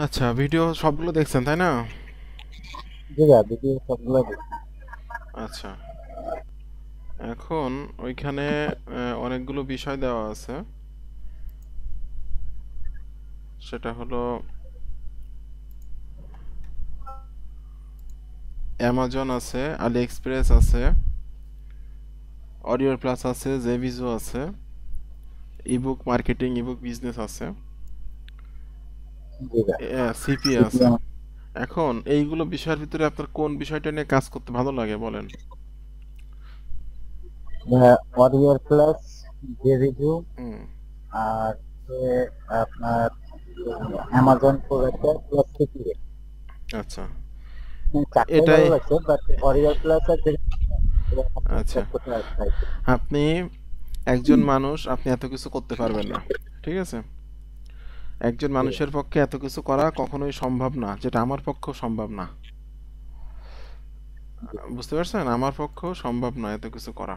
আচ্ছা, ভিডিও সবগুলো দেখছেন তাই না? জি ভাইয়া, ভিডিও সবগুলো দেখছি। আচ্ছা, এখন ওইখানে অনেকগুলো বিষয় দেওয়া আছে। সেটা হলো অ্যামাজন আছে, আলি এক্সপ্রেস আছে, অরিওর প্লাস আছে, জেভিজো আছে, ইবুক মার্কেটিং, ইবুক বিজনেস আছে, জি ভাইয়া, সিপি আছে। সিপিএম এখন এইগুলো বিষয়ের ভিতরে আপনার কোন বিষয়টা নিয়ে কাজ করতে ভালো লাগে বলেন? ভাইয়া, ওয়ারিয়র প্লাস যে রিভিউ হুম। আর হচ্ছে আপনার অ্যামাজন প্রোডাক্টর প্লাস সিপিএম, আচ্ছা, চারটাই এটাই। ভালো লাগছে, বাট ওয়ারিয়র প্লাস আর যে আচ্ছা, করতে চাইছি। আপনি একজন মানুষ, আপনি এত কিছু করতে পারবেন না, ঠিক আছে? একজন জি মানুষের পক্ষে এত কিছু করা কখনোই সম্ভব না, যেটা আমার পক্ষেও সম্ভব না। জি বুঝতে পারছেন? আমার পক্ষেও সম্ভব নয় এত কিছু করা।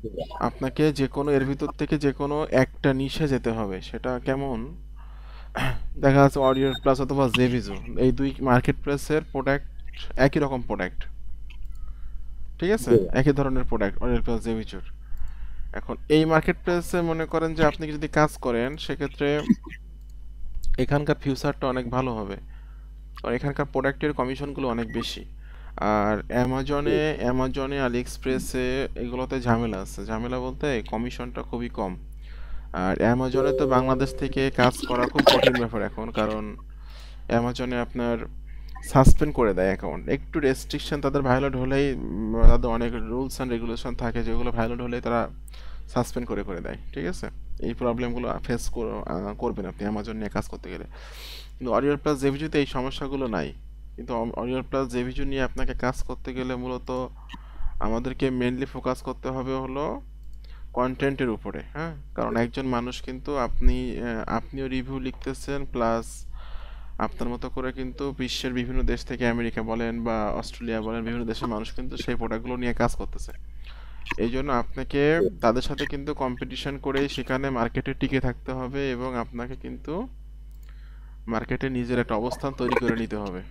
জি ভাইয়া, আপনাকে যে কোনো এর ভিতর থেকে যে কোনো একটা নিশে যেতে হবে। সেটা কেমন? দেখা যাচ্ছে অডিও প্লাস অথবা জেভিজো, এই দুই মার্কেট প্লেসের প্রোডাক্ট একই রকম প্রোডাক্ট, ঠিক আছে? জি ভাইয়া, একই ধরনের প্রোডাক্ট অডিও প্লাস জেভিজোর। এখন এই মার্কেট প্লেসে মনে করেন যে আপনি যদি কাজ করেন, সেক্ষেত্রে এখানকার ফিউচারটা অনেক ভালো হবে, কারণ এখানকার প্রোডাক্টের কমিশনগুলো অনেক বেশি। আর জি অ্যামাজনে আলি এক্সপ্রেসে এগুলোতে ঝামেলা আছে। ঝামেলা বলতে কমিশনটা খুবই কম। আর অ্যামাজনে তো বাংলাদেশ থেকে কাজ করা খুব কঠিন ব্যাপার এখন, কারণ অ্যামাজনে আপনার সাসপেন্ড করে দেয় অ্যাকাউন্ট। একটু রেস্ট্রিকশন তাদের ভায়োলেট হলেই তাদের অনেক রুলস অ্যান্ড রেগুলেশন থাকে, যেগুলো ভায়োলেট হলেই তারা সাসপেন্ড করে করে দেয়, ঠিক আছে? এই প্রবলেমগুলো ফেস করবেন আপনি অ্যামাজন নিয়ে কাজ করতে গেলে। কিন্তু অরিওর প্লাস জেভিজুতে এই সমস্যাগুলো নাই। কিন্তু অরিওর প্লাস জেভিজু নিয়ে আপনাকে কাজ করতে গেলে মূলত আমাদেরকে মেনলি ফোকাস করতে হবে হলো কন্টেন্টের উপরে, হ্যাঁ? কারণ একজন মানুষ কিন্তু আপনিও রিভিউ লিখতেছেন, প্লাস আপনার মতো করে কিন্তু বিশ্বের বিভিন্ন দেশ থেকে, আমেরিকা বলেন বা অস্ট্রেলিয়া বলেন, বিভিন্ন দেশের মানুষ কিন্তু সেই প্রোডাক্টগুলো নিয়ে কাজ করতেছে। এই জন্য আপনাকে জি তাদের সাথে কিন্তু কম্পিটিশন করেই সেখানে মার্কেটে টিকে থাকতে হবে, এবং আপনাকে কিন্তু মার্কেটে নিজের একটা অবস্থান তৈরি করে নিতে হবে।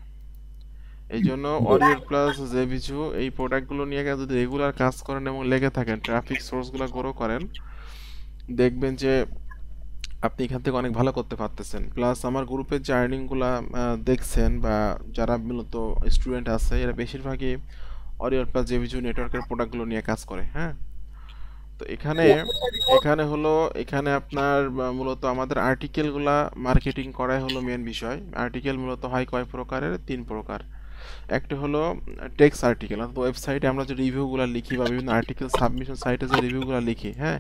এই জন্য জি অরিওর প্লাস জেভিজু এই প্রোডাক্টগুলো নিয়ে যদি রেগুলার কাজ করেন এবং লেগে থাকেন, ট্রাফিক সোর্সগুলো গ্রো করেন, দেখবেন যে আপনি এখান থেকে অনেক ভালো করতে পারতেছেন। প্লাস আমার গ্রুপের যে আর্নিংগুলা দেখছেন, বা যারা মূলত স্টুডেন্ট আছে, এরা বেশিরভাগই অরিওর প্লাস জেভিজু নেটওয়ার্কের প্রোডাক্টগুলো নিয়ে কাজ করে, হ্যাঁ? তো এখানে এখানে হলো এখানে আপনার মূলত আমাদের আর্টিকেলগুলা মার্কেটিং করাই হলো মেন বিষয়। আর্টিকেল মূলত হয় কয় প্রকারের? তিন প্রকার। একটা হলো টেক্সট আর্টিকেল, অর্থাৎ ওয়েবসাইটে আমরা যে রিভিউগুলো লিখি বা বিভিন্ন আর্টিকেল সাবমিশন সাইটে যে রিভিউগুলো লিখি, হ্যাঁ,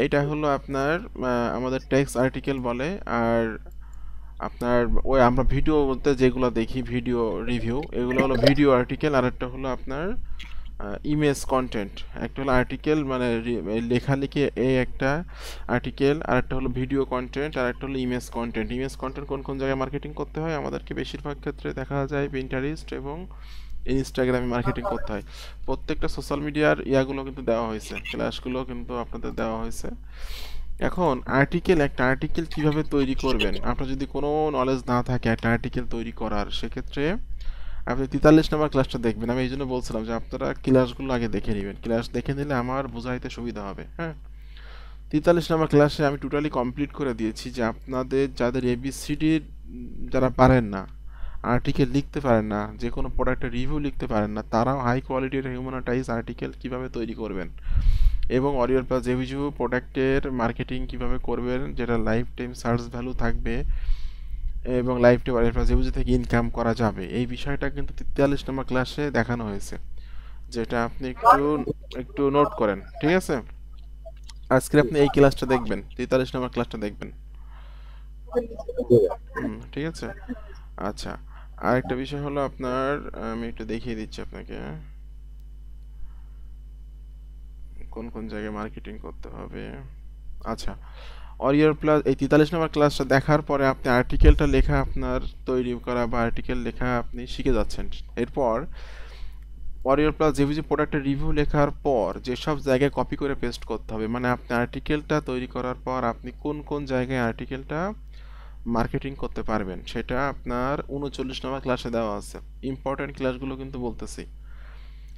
এটা হলো আপনার আমাদের টেক্সট আর্টিকেল বলে। আর আপনার ওই আমরা ভিডিও বলতে যেগুলো দেখি, ভিডিও রিভিউ, এগুলো হলো ভিডিও আর্টিকেল। আর একটা হলো আপনার ইমেজ কন্টেন্ট। একটা হলো আর্টিকেল মানে লেখালেখি, এই একটা আর্টিকেল। আর একটা হলো ভিডিও কন্টেন্ট, আর একটা হলো ইমেজ কন্টেন্ট। ইমেজ কন্টেন্ট কোন কোন জায়গায় মার্কেটিং করতে হয় আমাদেরকে বেশিরভাগ ক্ষেত্রে দেখা যায় পিন্টারেস্ট এবং ইনস্টাগ্রামে মার্কেটিং করতে হয়। প্রত্যেকটা সোশ্যাল মিডিয়ার ইয়াগুলো কিন্তু দেওয়া হয়েছে, ক্লাসগুলো কিন্তু আপনাদের দেওয়া হয়েছে। এখন একটা আর্টিকেল কিভাবে তৈরি করবেন, আপনার যদি কোনো নলেজ না থাকে একটা আর্টিকেল তৈরি করার, সেক্ষেত্রে আপনি 43 নম্বর ক্লাসটা দেখবেন। আমি এই জন্য বলছিলাম যে আপনারা ক্লাসগুলো আগে দেখে নেবেন, ক্লাস দেখে নিলে আমার বোঝাইতে সুবিধা হবে, হ্যাঁ? 43 নম্বর ক্লাসে আমি টোটালি কমপ্লিট করে দিয়েছি যে আপনাদের যাদের এবিসিডি, যারা পারেন না, আর্টিকেল লিখতে পারেন না, যে কোনো প্রোডাক্টের রিভিউ লিখতে পারেন না, তারাও হাই কোয়ালিটির হিউম্যানাইজ আর্টিকেল কিভাবে তৈরি করবেন, এবং অরিওর প্লাস জেভিজু প্রোডাক্টের মার্কেটিং কিভাবে করবেন যেটা লাইফ টাইম সার্চ ভ্যালু থাকবে, এবং লাইফ টাইম অরিওর প্লাস জেভিজু থেকে ইনকাম করা যাবে, এই বিষয়টা কিন্তু 43 নম্বর ক্লাসে দেখানো হয়েছে, যেটা আপনি একটু একটু নোট করেন, ঠিক আছে? আজকে আপনি এই ক্লাসটা দেখবেন, 43 নম্বর ক্লাসটা দেখবেন। জি হুম, ঠিক আছে। আচ্ছা, আরেকটা বিষয় হলো আপনার, আমি একটু দেখিয়ে দিচ্ছি আপনাকে কোন কোন জায়গায় মার্কেটিং করতে হবে। আচ্ছা, অরিয়র প্লাস এই 43 নম্বর ক্লাসটা দেখার পরে আপনি আর্টিকেলটা লেখা আপনার তৈরি করা বা আর্টিকেল লেখা আপনি শিখে যাচ্ছেন। এরপর অরিয়র প্লাস জেভিজি প্রোডাক্টের রিভিউ লেখার পর যেসব জায়গায় কপি করে পেস্ট করতে হবে, মানে আপনি আর্টিকেলটা তৈরি করার পর আপনি কোন কোন জায়গায় আর্টিকেলটা মার্কেটিং করতে পারবেন, সেটা আপনার 39 নম্বর ক্লাসে দেওয়া আছে। ইম্পর্টেন্ট ক্লাসগুলো কিন্তু বলতেছি,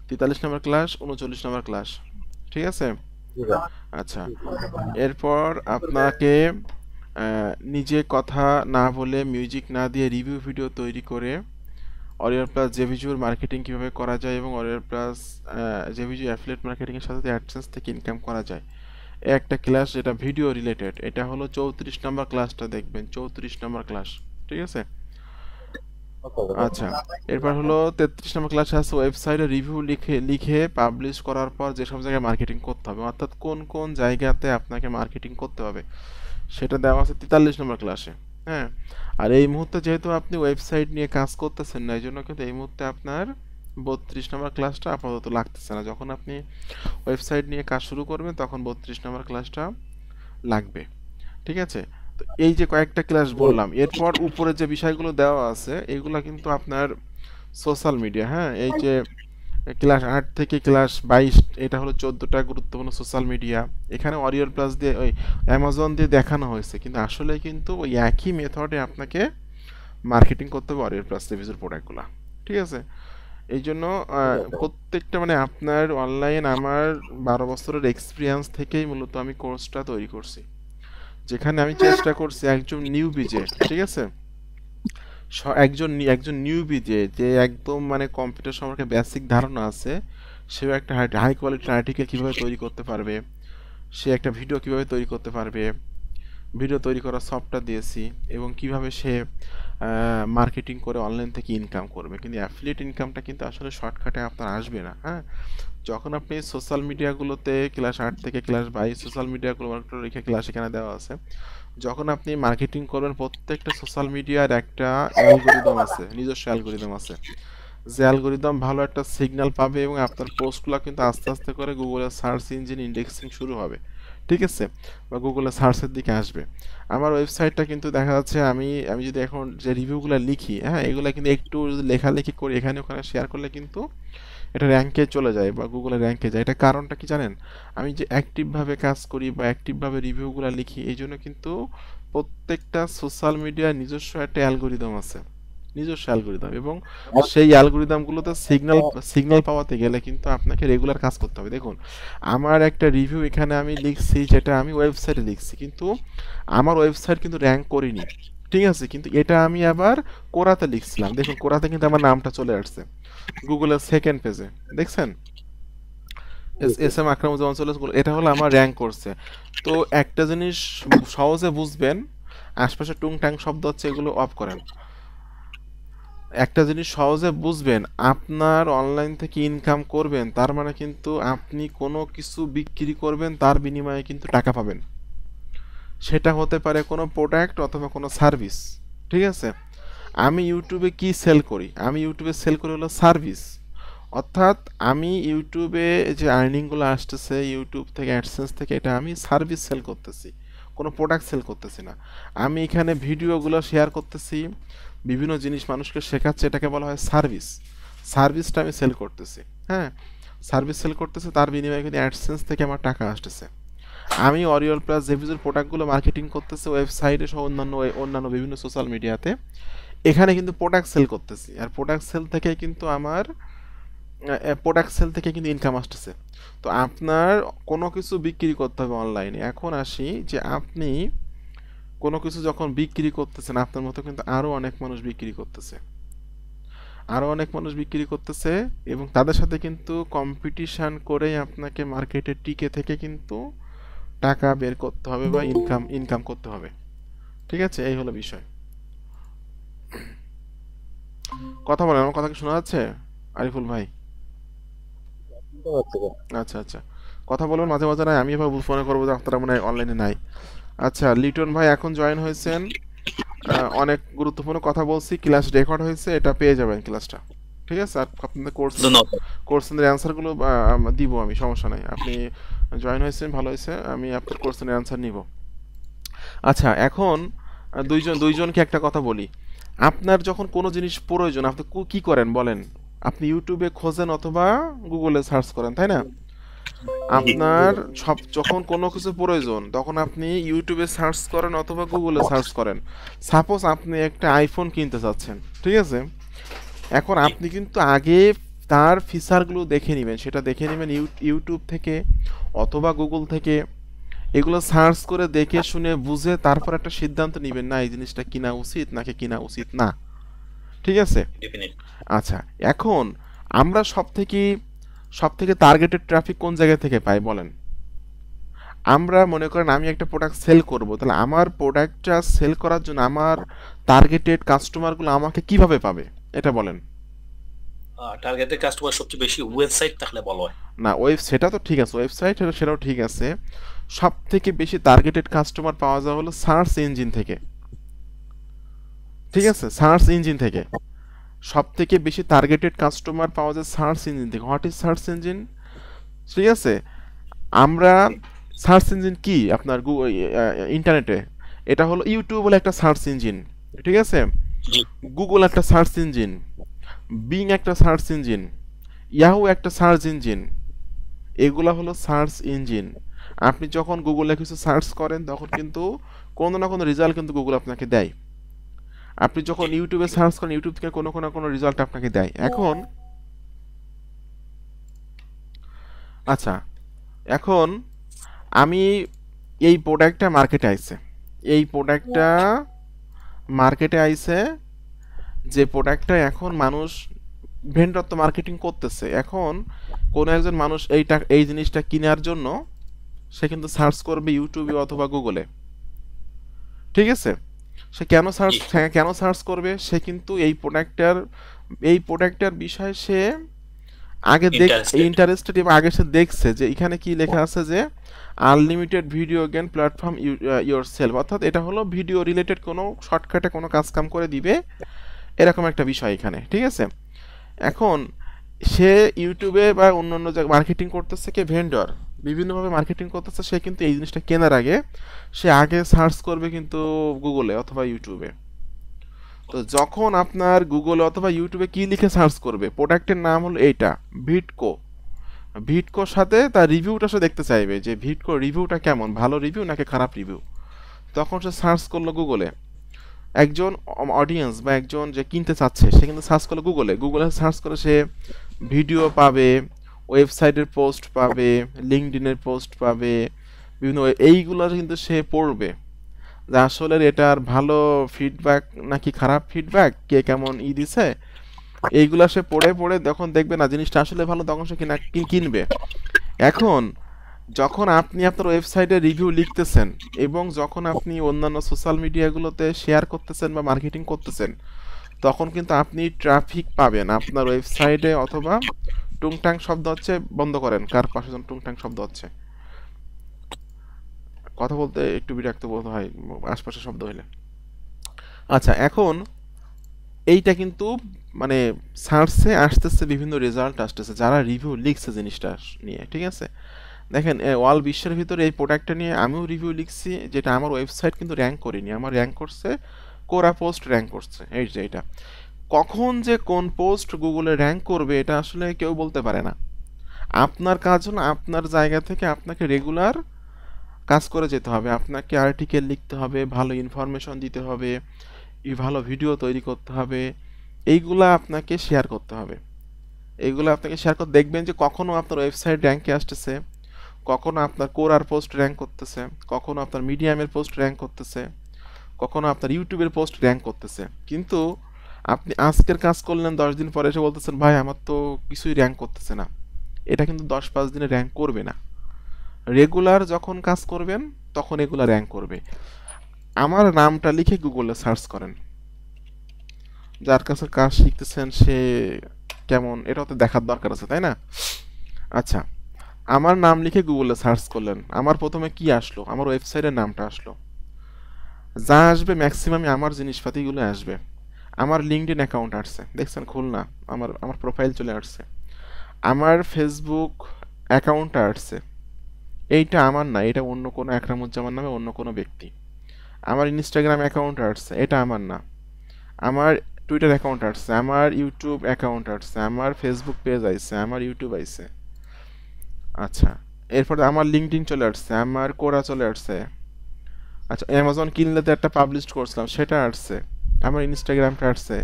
43 নম্বর ক্লাস, 39 নম্বর ক্লাস, ঠিক আছে? জি ভাই। আচ্ছা, জি, জি। এরপর আপনাকে নিজে কথা না বলে, মিউজিক না দিয়ে রিভিউ ভিডিও তৈরি করে অরিয়র প্লাস জেভিজুর মার্কেটিং কিভাবে করা যায় এবং অরিয়র প্লাস জেভিজু অ্যাফিলিয়েট মার্কেটিংয়ের সাথে অ্যাডসেন্স থেকে ইনকাম করা যায়, এই একটা ক্লাস যেটা ভিডিও রিলেটেড, এটা হলো 34 নম্বর ক্লাসটা দেখবেন, 34 নম্বর ক্লাস, ঠিক আছে? ওকে ওকে। আচ্ছা, এরপর হলো 33 নম্বর ক্লাসে আছে ওয়েবসাইটে রিভিউ লিখে লিখে পাবলিশ করার পর যেসব জায়গায় মার্কেটিং করতে হবে, অর্থাৎ কোন কোন জায়গাতে আপনাকে মার্কেটিং করতে হবে, সেটা দেওয়া আছে 43 নম্বর ক্লাসে। হ্যাঁ, আর এই মুহূর্তে যেহেতু আপনি ওয়েবসাইট নিয়ে কাজ করতেছেন না, এই জন্য কিন্তু এই মুহূর্তে আপনার 32 নম্বর ক্লাসটা আপাতত লাগতেছে না। যখন আপনি ওয়েবসাইট নিয়ে কাজ শুরু করবেন তখন 32 নম্বর ক্লাসটা লাগবে, ঠিক আছে? তো এই যে কয়েকটা ক্লাস বললাম, এরপর উপরে যে বিষয়গুলো দেওয়া আছে এগুলো কিন্তু আপনার সোশ্যাল মিডিয়া। হ্যাঁ, এই যে ক্লাস 8 থেকে ক্লাস 22, এটা হলো 14টা গুরুত্বপূর্ণ সোশ্যাল মিডিয়া। এখানে অরিয়র প্লাস দিয়ে ওই অ্যামাজন দিয়ে দেখানো হয়েছে, কিন্তু আসলে কিন্তু ওই একই মেথডে আপনাকে মার্কেটিং করতে হবে অরিয়র প্লাস রিভিউজের প্রোডাক্টগুলো, ঠিক আছে? এই জন্য ঠিক আছে। প্রত্যেকটা মানে আপনার অনলাইন আমার 12 বছরের এক্সপিরিয়েন্স থেকেই মূলত আমি কোর্সটা তৈরি করছি, যেখানে আমি চেষ্টা করছি একজন নিউবি যে, ঠিক আছে, একজন নিউবি যে যে একদম মানে কম্পিউটার সম্পর্কে বেসিক ধারণা আছে, সেও একটা হাই কোয়ালিটির আর্টিকেল কিভাবে তৈরি করতে পারবে, সে একটা ভিডিও কিভাবে তৈরি করতে পারবে, ভিডিও তৈরি করার সফটওয়্যার দিয়েছি, এবং কিভাবে সে মার্কেটিং করে অনলাইন থেকে ইনকাম করবে। কিন্তু অ্যাফিলিয়েট ইনকামটা কিন্তু আসলে শর্টকাটে আপনার আসবে না। হ্যাঁ, যখন আপনি সোশ্যাল মিডিয়াগুলোতে ক্লাস 8 থেকে ক্লাস 22 সোশ্যাল মিডিয়াগুলো রেখে ক্লাস এখানে দেওয়া আছে, যখন আপনি মার্কেটিং করবেন প্রত্যেকটা সোশ্যাল মিডিয়ার একটা অ্যালগোরিদম আছে, নিজস্ব অ্যালগোরিদম আছে, যে অ্যালগোরিদম ভালো একটা সিগন্যাল পাবে এবং আপনার পোস্টগুলো কিন্তু আস্তে আস্তে করে গুগলের সার্চ ইঞ্জিন ইন্ডেক্সিং শুরু হবে, ঠিক আছে, বা গুগলের সার্চের দিকে আসবে। আমার ওয়েবসাইটটা কিন্তু দেখা যাচ্ছে আমি আমি যদি এখন যে রিভিউগুলো লিখি, হ্যাঁ, এগুলো কিন্তু একটু যদি লেখালেখি করি এখানে ওখানে শেয়ার করলে কিন্তু এটা র্যাঙ্কে চলে যায় বা গুগলে র্যাঙ্কে যায়। এটা কারণটা কি জানেন? আমি যে অ্যাক্টিভভাবে কাজ করি বা অ্যাক্টিভভাবে রিভিউগুলো লিখি, এই জন্য কিন্তু প্রত্যেকটা সোশ্যাল মিডিয়ার নিজস্ব একটা অ্যালগোরিদম আছে, নিজস্ব অ্যালগোরিদম, এবং সেই অ্যালগোরিদমগুলোতে সিগন্যাল পাওয়াতে গেলে কিন্তু আপনাকে রেগুলার কাজ করতে হবে। দেখুন, আমার একটা রিভিউ এখানে আমি লিখছি, যেটা আমি ওয়েবসাইটে লিখছি, কিন্তু আমার ওয়েবসাইট কিন্তু র্যাঙ্ক করিনি, ঠিক আছে, কিন্তু এটা আমি আবার কোরাতে লিখছিলাম। দেখুন, কোরাতে কিন্তু আমার নামটা চলে আসছে গুগলের সেকেন্ড পেজে, দেখছেন? জি, জি। এস এম আকরামুজ্জামান চলে আসছে, এটা হলো আমার র্যাঙ্ক করছে। তো একটা জিনিস সহজে বুঝবেন, আশপাশে টুংটাং শব্দ হচ্ছে, এগুলো অফ করেন। একটা জিনিস সহজে বুঝবেন, আপনার অনলাইন থেকে ইনকাম করবেন তার মানে কিন্তু আপনি কোনো কিছু বিক্রি করবেন, তার বিনিময়ে কিন্তু টাকা পাবেন। সেটা হতে পারে কোনো প্রোডাক্ট অথবা কোনো সার্ভিস, ঠিক আছে? আমি ইউটিউবে কি সেল করি? আমি ইউটিউবে সেল করি হলো সার্ভিস, অর্থাৎ আমি ইউটিউবে যে আর্নিংগুলো আসতেছে ইউটিউব থেকে অ্যাডসেন্স থেকে, এটা আমি সার্ভিস সেল করতেছি, কোনো প্রোডাক্ট সেল করতেছি না। আমি এখানে ভিডিওগুলো শেয়ার করতেছি, বিভিন্ন জিনিস মানুষকে শেখাচ্ছে, এটাকে বলা হয় সার্ভিস। সার্ভিসটা আমি সেল করতেছি। হ্যাঁ, সার্ভিস সেল করতেছে, তার বিনিময়ে কিন্তু অ্যাডসেন্স থেকে আমার টাকা আসতেছে। আমি অরিয়ল প্লাস জেভিজের প্রোডাক্টগুলো মার্কেটিং করতেছি ওয়েবসাইটে সহ অন্যান্য বিভিন্ন সোশ্যাল মিডিয়াতে, এখানে কিন্তু প্রোডাক্ট সেল করতেছি, আর প্রোডাক্ট সেল থেকে কিন্তু ইনকাম আসতেছে। তো আপনার কোনো কিছু বিক্রি করতে হবে অনলাইনে। এখন আসি যে আপনি কোনো কিছু যখন বিক্রি করতেছেন, আপনার মতো কিন্তু আরও অনেক মানুষ বিক্রি করতেছে, আরও অনেক মানুষ বিক্রি করতেছে, এবং তাদের সাথে কিন্তু কম্পিটিশান করেই আপনাকে মার্কেটে টিকে থেকে কিন্তু টাকা বের করতে হবে বা ইনকাম করতে হবে, ঠিক আছে? এই হলো বিষয়। কথা বলেন, আমার কথা কি শোনা যাচ্ছে আরিফুল ভাই? শুনতে পাচ্ছি ভাই। আচ্ছা আচ্ছা, কথা বলবেন মাঝে মাঝে, নাই আমি এবার ফোনে করবো যে আপনারা মনে হয় অনলাইনে নাই। আচ্ছা, লিটন ভাই এখন জয়েন হয়েছেন, অনেক গুরুত্বপূর্ণ কথা বলছি, ক্লাস রেকর্ড হয়েছে, এটা পেয়ে যাবেন ক্লাসটা, ঠিক আছে? আর আপনাদের ধন্যবাদ। কোর্সের অ্যান্সারগুলো দিব আমি, সমস্যা নাই। আপনি জয়েন হয়েছেন, ভালো হয়েছে, আমি আপনার কোর্সের অ্যান্সার নিব। আচ্ছা, এখন দুইজনকে একটা কথা বলি। আপনার যখন কোনো জিনিস প্রয়োজন, আপনি কি করেন বলেন? আপনি ইউটিউবে খোঁজেন অথবা গুগলে সার্চ করেন, তাই না? জি আপনার সব যখন কোনো কিছু প্রয়োজন তখন আপনি ইউটিউবে সার্চ করেন অথবা গুগলে সার্চ করেন। সাপোজ আপনি একটা আইফোন কিনতে চাচ্ছেন, ঠিক আছে? এখন জি আপনি কিন্তু আগে তার ফিচারগুলো দেখে নেবেন, সেটা দেখে নেবেন ইউটিউব থেকে অথবা গুগল থেকে। এগুলো সার্চ করে দেখে শুনে বুঝে তারপর একটা সিদ্ধান্ত নেবেন, না এই জিনিসটা কিনা উচিত নাকি কিনা উচিত না, ঠিক আছে? ডেফিনেটলি। আচ্ছা, এখন আমরা সব থেকে টার্গেটেড ট্রাফিক কোন জায়গা থেকে পাই বলেন? আমরা মনে করেন আমি একটা প্রোডাক্ট সেল করব, তাহলে আমার প্রোডাক্টটা সেল করার জন্য আমার টার্গেটেড কাস্টমারগুলো আমাকে কিভাবে পাবে এটা বলেন। টার্গেটেড কাস্টমার সবচেয়ে বেশি ওয়েবসাইট তাহলে বলা হয়। না, সেটা তো ঠিক আছে, ওয়েবসাইট সেটাও ঠিক আছে। সব থেকে বেশি টার্গেটেড কাস্টমার পাওয়া যায় হলো সার্চ ইঞ্জিন থেকে, ঠিক আছে? সার্চ ইঞ্জিন থেকে সব থেকে বেশি টার্গেটেড কাস্টমার পাওয়া যায় সার্চ ইঞ্জিন থেকে। What is search engine? ঠিক আছে, আমরা সার্চ ইঞ্জিন কি আপনার ইন্টারনেটে, এটা হলো ইউটিউব বলে একটা সার্চ ইঞ্জিন, ঠিক আছে? জি গুগল একটা সার্চ ইঞ্জিন, বিং একটা সার্চ ইঞ্জিন, ইয়াহু একটা সার্চ ইঞ্জিন। এগুলা হলো সার্চ ইঞ্জিন। আপনি যখন গুগলে কিছু সার্চ করেন তখন কিন্তু কোনো না কোনো রেজাল্ট কিন্তু গুগল আপনাকে দেয়। আপনি যখন জি ইউটিউবে সার্চ করেন ইউটিউব থেকে কোনো রেজাল্ট আপনাকে দেয়। এখন আচ্ছা, এখন আমি এই প্রোডাক্টটা মার্কেটে আইছে, এই প্রোডাক্টটা মার্কেটে আইছে, যে প্রোডাক্টটা এখন মানুষ ভেন্ডর তো মার্কেটিং করতেছে। এখন কোনো একজন মানুষ এই জিনিসটা কেনার জন্য সে কিন্তু সার্চ করবে ইউটিউবে অথবা গুগলে, ঠিক আছে? সে জি কেন সার্চ করবে? সে কিন্তু এই প্রোডাক্টটার বিষয়ে সে আগে ইন্টারেস্টেড। ইন্টারেস্টেড, এবং আগে সে দেখছে যে এখানে কি লেখা আছে যে unlimited video game platform your self, অর্থাৎ এটা হলো ভিডিও রিলেটেড কোনো শর্টকাটে কোনো কাজ কাম করে দিবে, এরকম একটা বিষয় এখানে, ঠিক আছে? এখন সে ইউটিউবে বা অন্যান্য জায়গায় মার্কেটিং করতেছে, কে ভেন্ডর বিভিন্নভাবে মার্কেটিং করতেছে, সে কিন্তু এই জিনিসটা কেনার আগে সে আগে সার্চ করবে কিন্তু গুগলে অথবা ইউটিউবে। তো যখন আপনার গুগলে অথবা ইউটিউবে কি লিখে সার্চ করবে, প্রোডাক্টের নাম হলো এইটা ভিটকো, ভিটকোর সাথে তার রিভিউটা সে দেখতে চাইবে যে ভিটকো রিভিউটা কেমন, ভালো রিভিউ নাকি খারাপ রিভিউ। তখন সে সার্চ করলো গুগলে। একজন অডিয়েন্স বা একজন যে কিনতে চাচ্ছে সে কিন্তু সার্চ করলো গুগলে সার্চ করে সে ভিডিও পাবে, ওয়েবসাইটের পোস্ট পাবে, লিঙ্কডইনের পোস্ট পাবে, বিভিন্ন এইগুলো কিন্তু সে পড়বে যে আসলে এটার ভালো ফিডব্যাক নাকি খারাপ ফিডব্যাক, কে কেমন দিছে, এইগুলা সে পড়ে পড়ে যখন দেখবে না জিনিসটা আসলে ভালো তখন সে কিনবে। এখন যখন আপনি আপনার ওয়েবসাইটে রিভিউ লিখতেছেন এবং যখন আপনি অন্যান্য সোশ্যাল মিডিয়াগুলোতে শেয়ার করতেছেন বা মার্কেটিং করতেছেন তখন কিন্তু আপনি ট্রাফিক পাবেন আপনার ওয়েবসাইটে। অথবা টুংটাং শব্দ হচ্ছে, বন্ধ করেন, কার পাশে যেন টুংটাং শব্দ হচ্ছে, কথা বলতে একটু বিরক্ত বোধ হয় আশপাশে শব্দ হইলে। আচ্ছা, এখন এইটা কিন্তু মানে সার্চে আসতেছে, বিভিন্ন রেজাল্ট আসতেছে যারা রিভিউ লিখছে জিনিসটা নিয়ে, ঠিক আছে? দেখেন ওয়াল বিশ্বের ভিতরে এই প্রোডাক্টটা নিয়ে আমিও রিভিউ লিখছি, যেটা আমার ওয়েবসাইট কিন্তু র্যাঙ্ক করিনি, আমার র্যাঙ্ক করছে কোরা পোস্ট র্যাঙ্ক করছে, এই যে এটা। কখন যে কোন পোস্ট গুগলে র্যাঙ্ক করবে এটা আসলে কেউ বলতে পারে না। আপনার কাজ হলো আপনার জায়গা থেকে আপনাকে রেগুলার কাজ করে যেতে হবে, আপনাকে আর্টিকেল লিখতে হবে, ভালো ইনফরমেশন দিতে হবে, ভালো ভিডিও তৈরি করতে হবে, এইগুলা আপনাকে শেয়ার করতে হবে। এইগুলো আপনাকে শেয়ার করে দেখবেন যে কখনো আপনার ওয়েবসাইট র্যাঙ্কে আসতেছে, কখনো আপনার কোরার পোস্ট র্যাঙ্ক করতেছে, কখনো আপনার মিডিয়ামের পোস্ট র্যাঙ্ক করতেছে, কখনো আপনার ইউটিউবের পোস্ট র্যাঙ্ক করতেছে। কিন্তু আপনি আজকের কাজ করলেন 10 দিন পরে এসে বলতেছেন ভাই আমার তো কিছুই র্যাঙ্ক করতেছে না, এটা কিন্তু 10-5 দিনে র্যাঙ্ক করবে না। রেগুলার যখন কাজ করবেন তখন এগুলা র্যাঙ্ক করবে। আমার নামটা লিখে গুগলে সার্চ করেন, যার কাছে কাজ শিখতেছেন সে কেমন এটাও তো দেখার দরকার আছে, তাই না? আচ্ছা, আমার নাম লিখে গুগলে সার্চ করলেন, আমার প্রথমে কি আসলো? আমার ওয়েবসাইটের নামটা আসলো। যা আসবে ম্যাক্সিমামই আমার জিনিসপাতিগুলো আসবে। আমার লিঙ্কডইন অ্যাকাউন্ট আসছে, দেখছেন খুলনা, আমার আমার প্রোফাইল চলে আসছে। আমার ফেসবুক অ্যাকাউন্টটা আসছে, এইটা আমার না, এটা অন্য কোনো একরামুজ্জামান নামে অন্য কোনো ব্যক্তি। আমার ইনস্টাগ্রাম অ্যাকাউন্ট আসছে, এটা আমার না। আমার টুইটার অ্যাকাউন্ট আসছে, আমার ইউটিউব অ্যাকাউন্ট আসছে, আমার ফেসবুক পেজ আইছে, আমার ইউটিউব আইছে। আচ্ছা, এরপরে আমার লিঙ্কডইন চলে আসছে, আমার কোরা চলে আসছে। আচ্ছা, অ্যামাজন কিনলে তো একটা পাবলিশ করছিলাম সেটা আসছে, আমার ইনস্টাগ্রামটা আসছে,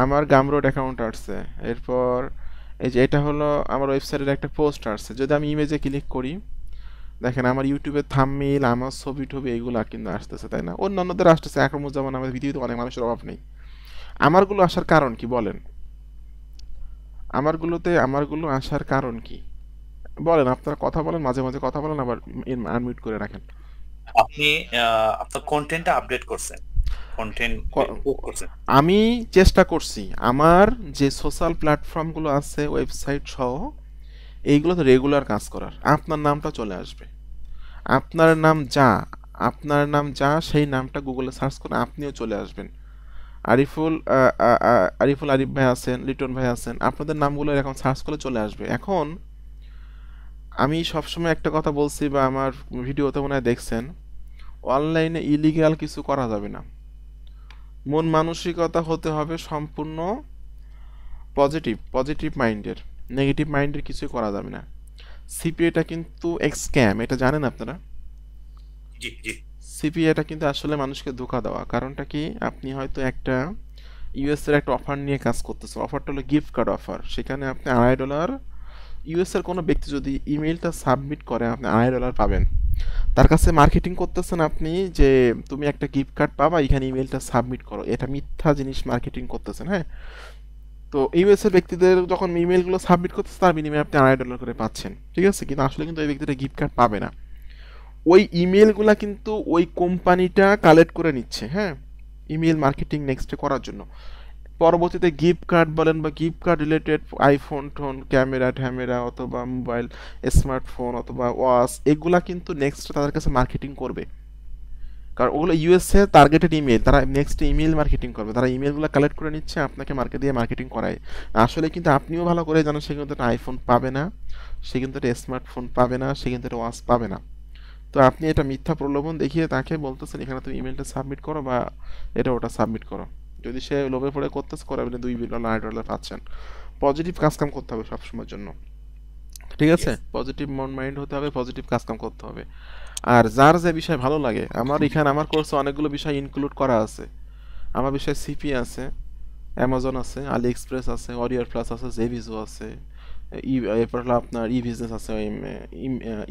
আমার গামরোড অ্যাকাউন্ট আসছে। এরপর এই যে এটা হলো আমার ওয়েবসাইটের একটা পোস্ট আসছে। যদি আমি ইমেজে ক্লিক করি, দেখেন আমার ইউটিউবের থাম্বনেইল, আমার ছবি টবি এইগুলো কিন্তু আসতেছে, তাই না? অন্যান্যদের আসতেছে, যেমন আমাদের পৃথিবীতে অনেক মানুষের অভাব নেই। আমারগুলো আসার কারণ কি বলেন? আমারগুলো আসার কারণ কি বলেন? আপনারা কথা বলেন, মাঝে মাঝে কথা বলেন, আবার আনমিউট করে রাখেন। আপনি আপনার কন্টেন্টটা আপডেট করছেন, কন্টেন্ট ক- করছেন। আমি চেষ্টা করছি আমার যে সোশ্যাল প্ল্যাটফর্মগুলো আছে, ওয়েবসাইট সহ, এইগুলোতে রেগুলার কাজ করার। আপনার নামটা চলে আসবে, আপনার নাম যা আপনার নাম যা সেই নামটা গুগলে সার্চ করে আপনিও চলে আসবেন। আরিফুল আরিফ ভাই আছেন, লিটন ভাই আছেন, আপনাদের নামগুলো এখন সার্চ করলে চলে আসবে। এখন আমি সবসময় একটা কথা বলছি, বা আমার ভিডিওতে মনে হয় দেখছেন, অনলাইনে ইলিগাল কিছু করা যাবে না। মন মানসিকতা হতে হবে সম্পূর্ণ পজিটিভ মাইন্ডের। নেগেটিভ মাইন্ডের কিছু করা যাবে না। সিপিএটা কিন্তু এক স্ক্যাম, এটা জানেন আপনারা? জি জি। সিপিএটা কিন্তু আসলে মানুষকে ধোঁকা দেওয়া। কারণটা কি, আপনি হয়তো একটা ইউএস এর একটা অফার নিয়ে কাজ করতেছেন, অফারটা হলো গিফট কার্ড অফার। সেখানে আপনি $2.5, ইউএস এর কোনো ব্যক্তি যদি ইমেইলটা সাবমিট করে আপনি $2.5 পাবেন। তার কাছে মার্কেটিং করতেছেন আপনি, যে তুমি একটা গিফট কার্ড পাবা, এখানে ইমেইলটা সাবমিট করো। এটা মিথ্যা জিনিস মার্কেটিং করতেছেন, হ্যাঁ? তো ইউএস এর ব্যক্তিদের যখন ইমেলগুলো সাবমিট করতেছে, তার বিনিময়ে আপনি $2.5 করে পাচ্ছেন, ঠিক আছে? কিন্তু আসলে কিন্তু ওই ব্যক্তিটা গিফট কার্ড পাবে না। ওই ইমেলগুলা কিন্তু ওই কোম্পানিটা কালেক্ট করে নিচ্ছে, হ্যাঁ, ইমেল মার্কেটিং নেক্সটে করার জন্য। পরবর্তীতে গিফট কার্ড বলেন বা gift card related iPhone tone, camera ট্যামেরা, অথবা মোবাইল, স্মার্টফোন, অথবা ওয়াচ, এগুলা কিন্তু নেক্সট তাদের কাছে মার্কেটিং করবে। কারণ ওগুলো ইউএসএ টার্গেটেড ইমেল, তারা নেক্সট ইমেল মার্কেটিং করবে। তারা ইমেলগুলো কালেক্ট করে নিচ্ছে, আপনাকে মার্কেটিং করায়। আসলে কিন্তু আপনিও ভালো করে জানেন সে কিন্তু একটা আইফোন পাবে না, সে কিন্তু একটা স্মার্টফোন পাবে না, সে কিন্তু একটা ওয়াচ পাবে না। তো আপনি এটা মিথ্যা প্রলোভন দেখিয়ে তাকে বলতেছেন এখানে তুমি ইমেলটা সাবমিট করো বা এটা ওটা সাবমিট করো। যদি সে লোভে পড়ে করতেছে, করে আপনি $2 পাচ্ছেন। পজিটিভ কাজকাম করতে হবে সবসময়ের জন্য, ঠিক আছে? Yes. পজিটিভ মন মাইন্ড হতে হবে, পজিটিভ কাজকাম করতে হবে। আর যার যে বিষয় ভালো লাগে, আমার কোর্সে অনেকগুলো বিষয় ইনক্লুড করা আছে। আমার বিষয় সিপি আছে, অ্যামাজন আছে, আলি এক্সপ্রেস আছে, ওরিয়ার প্লাস আছে, জেভিজো আছে, এরপর হলো আপনার ই বিজনেস আছে,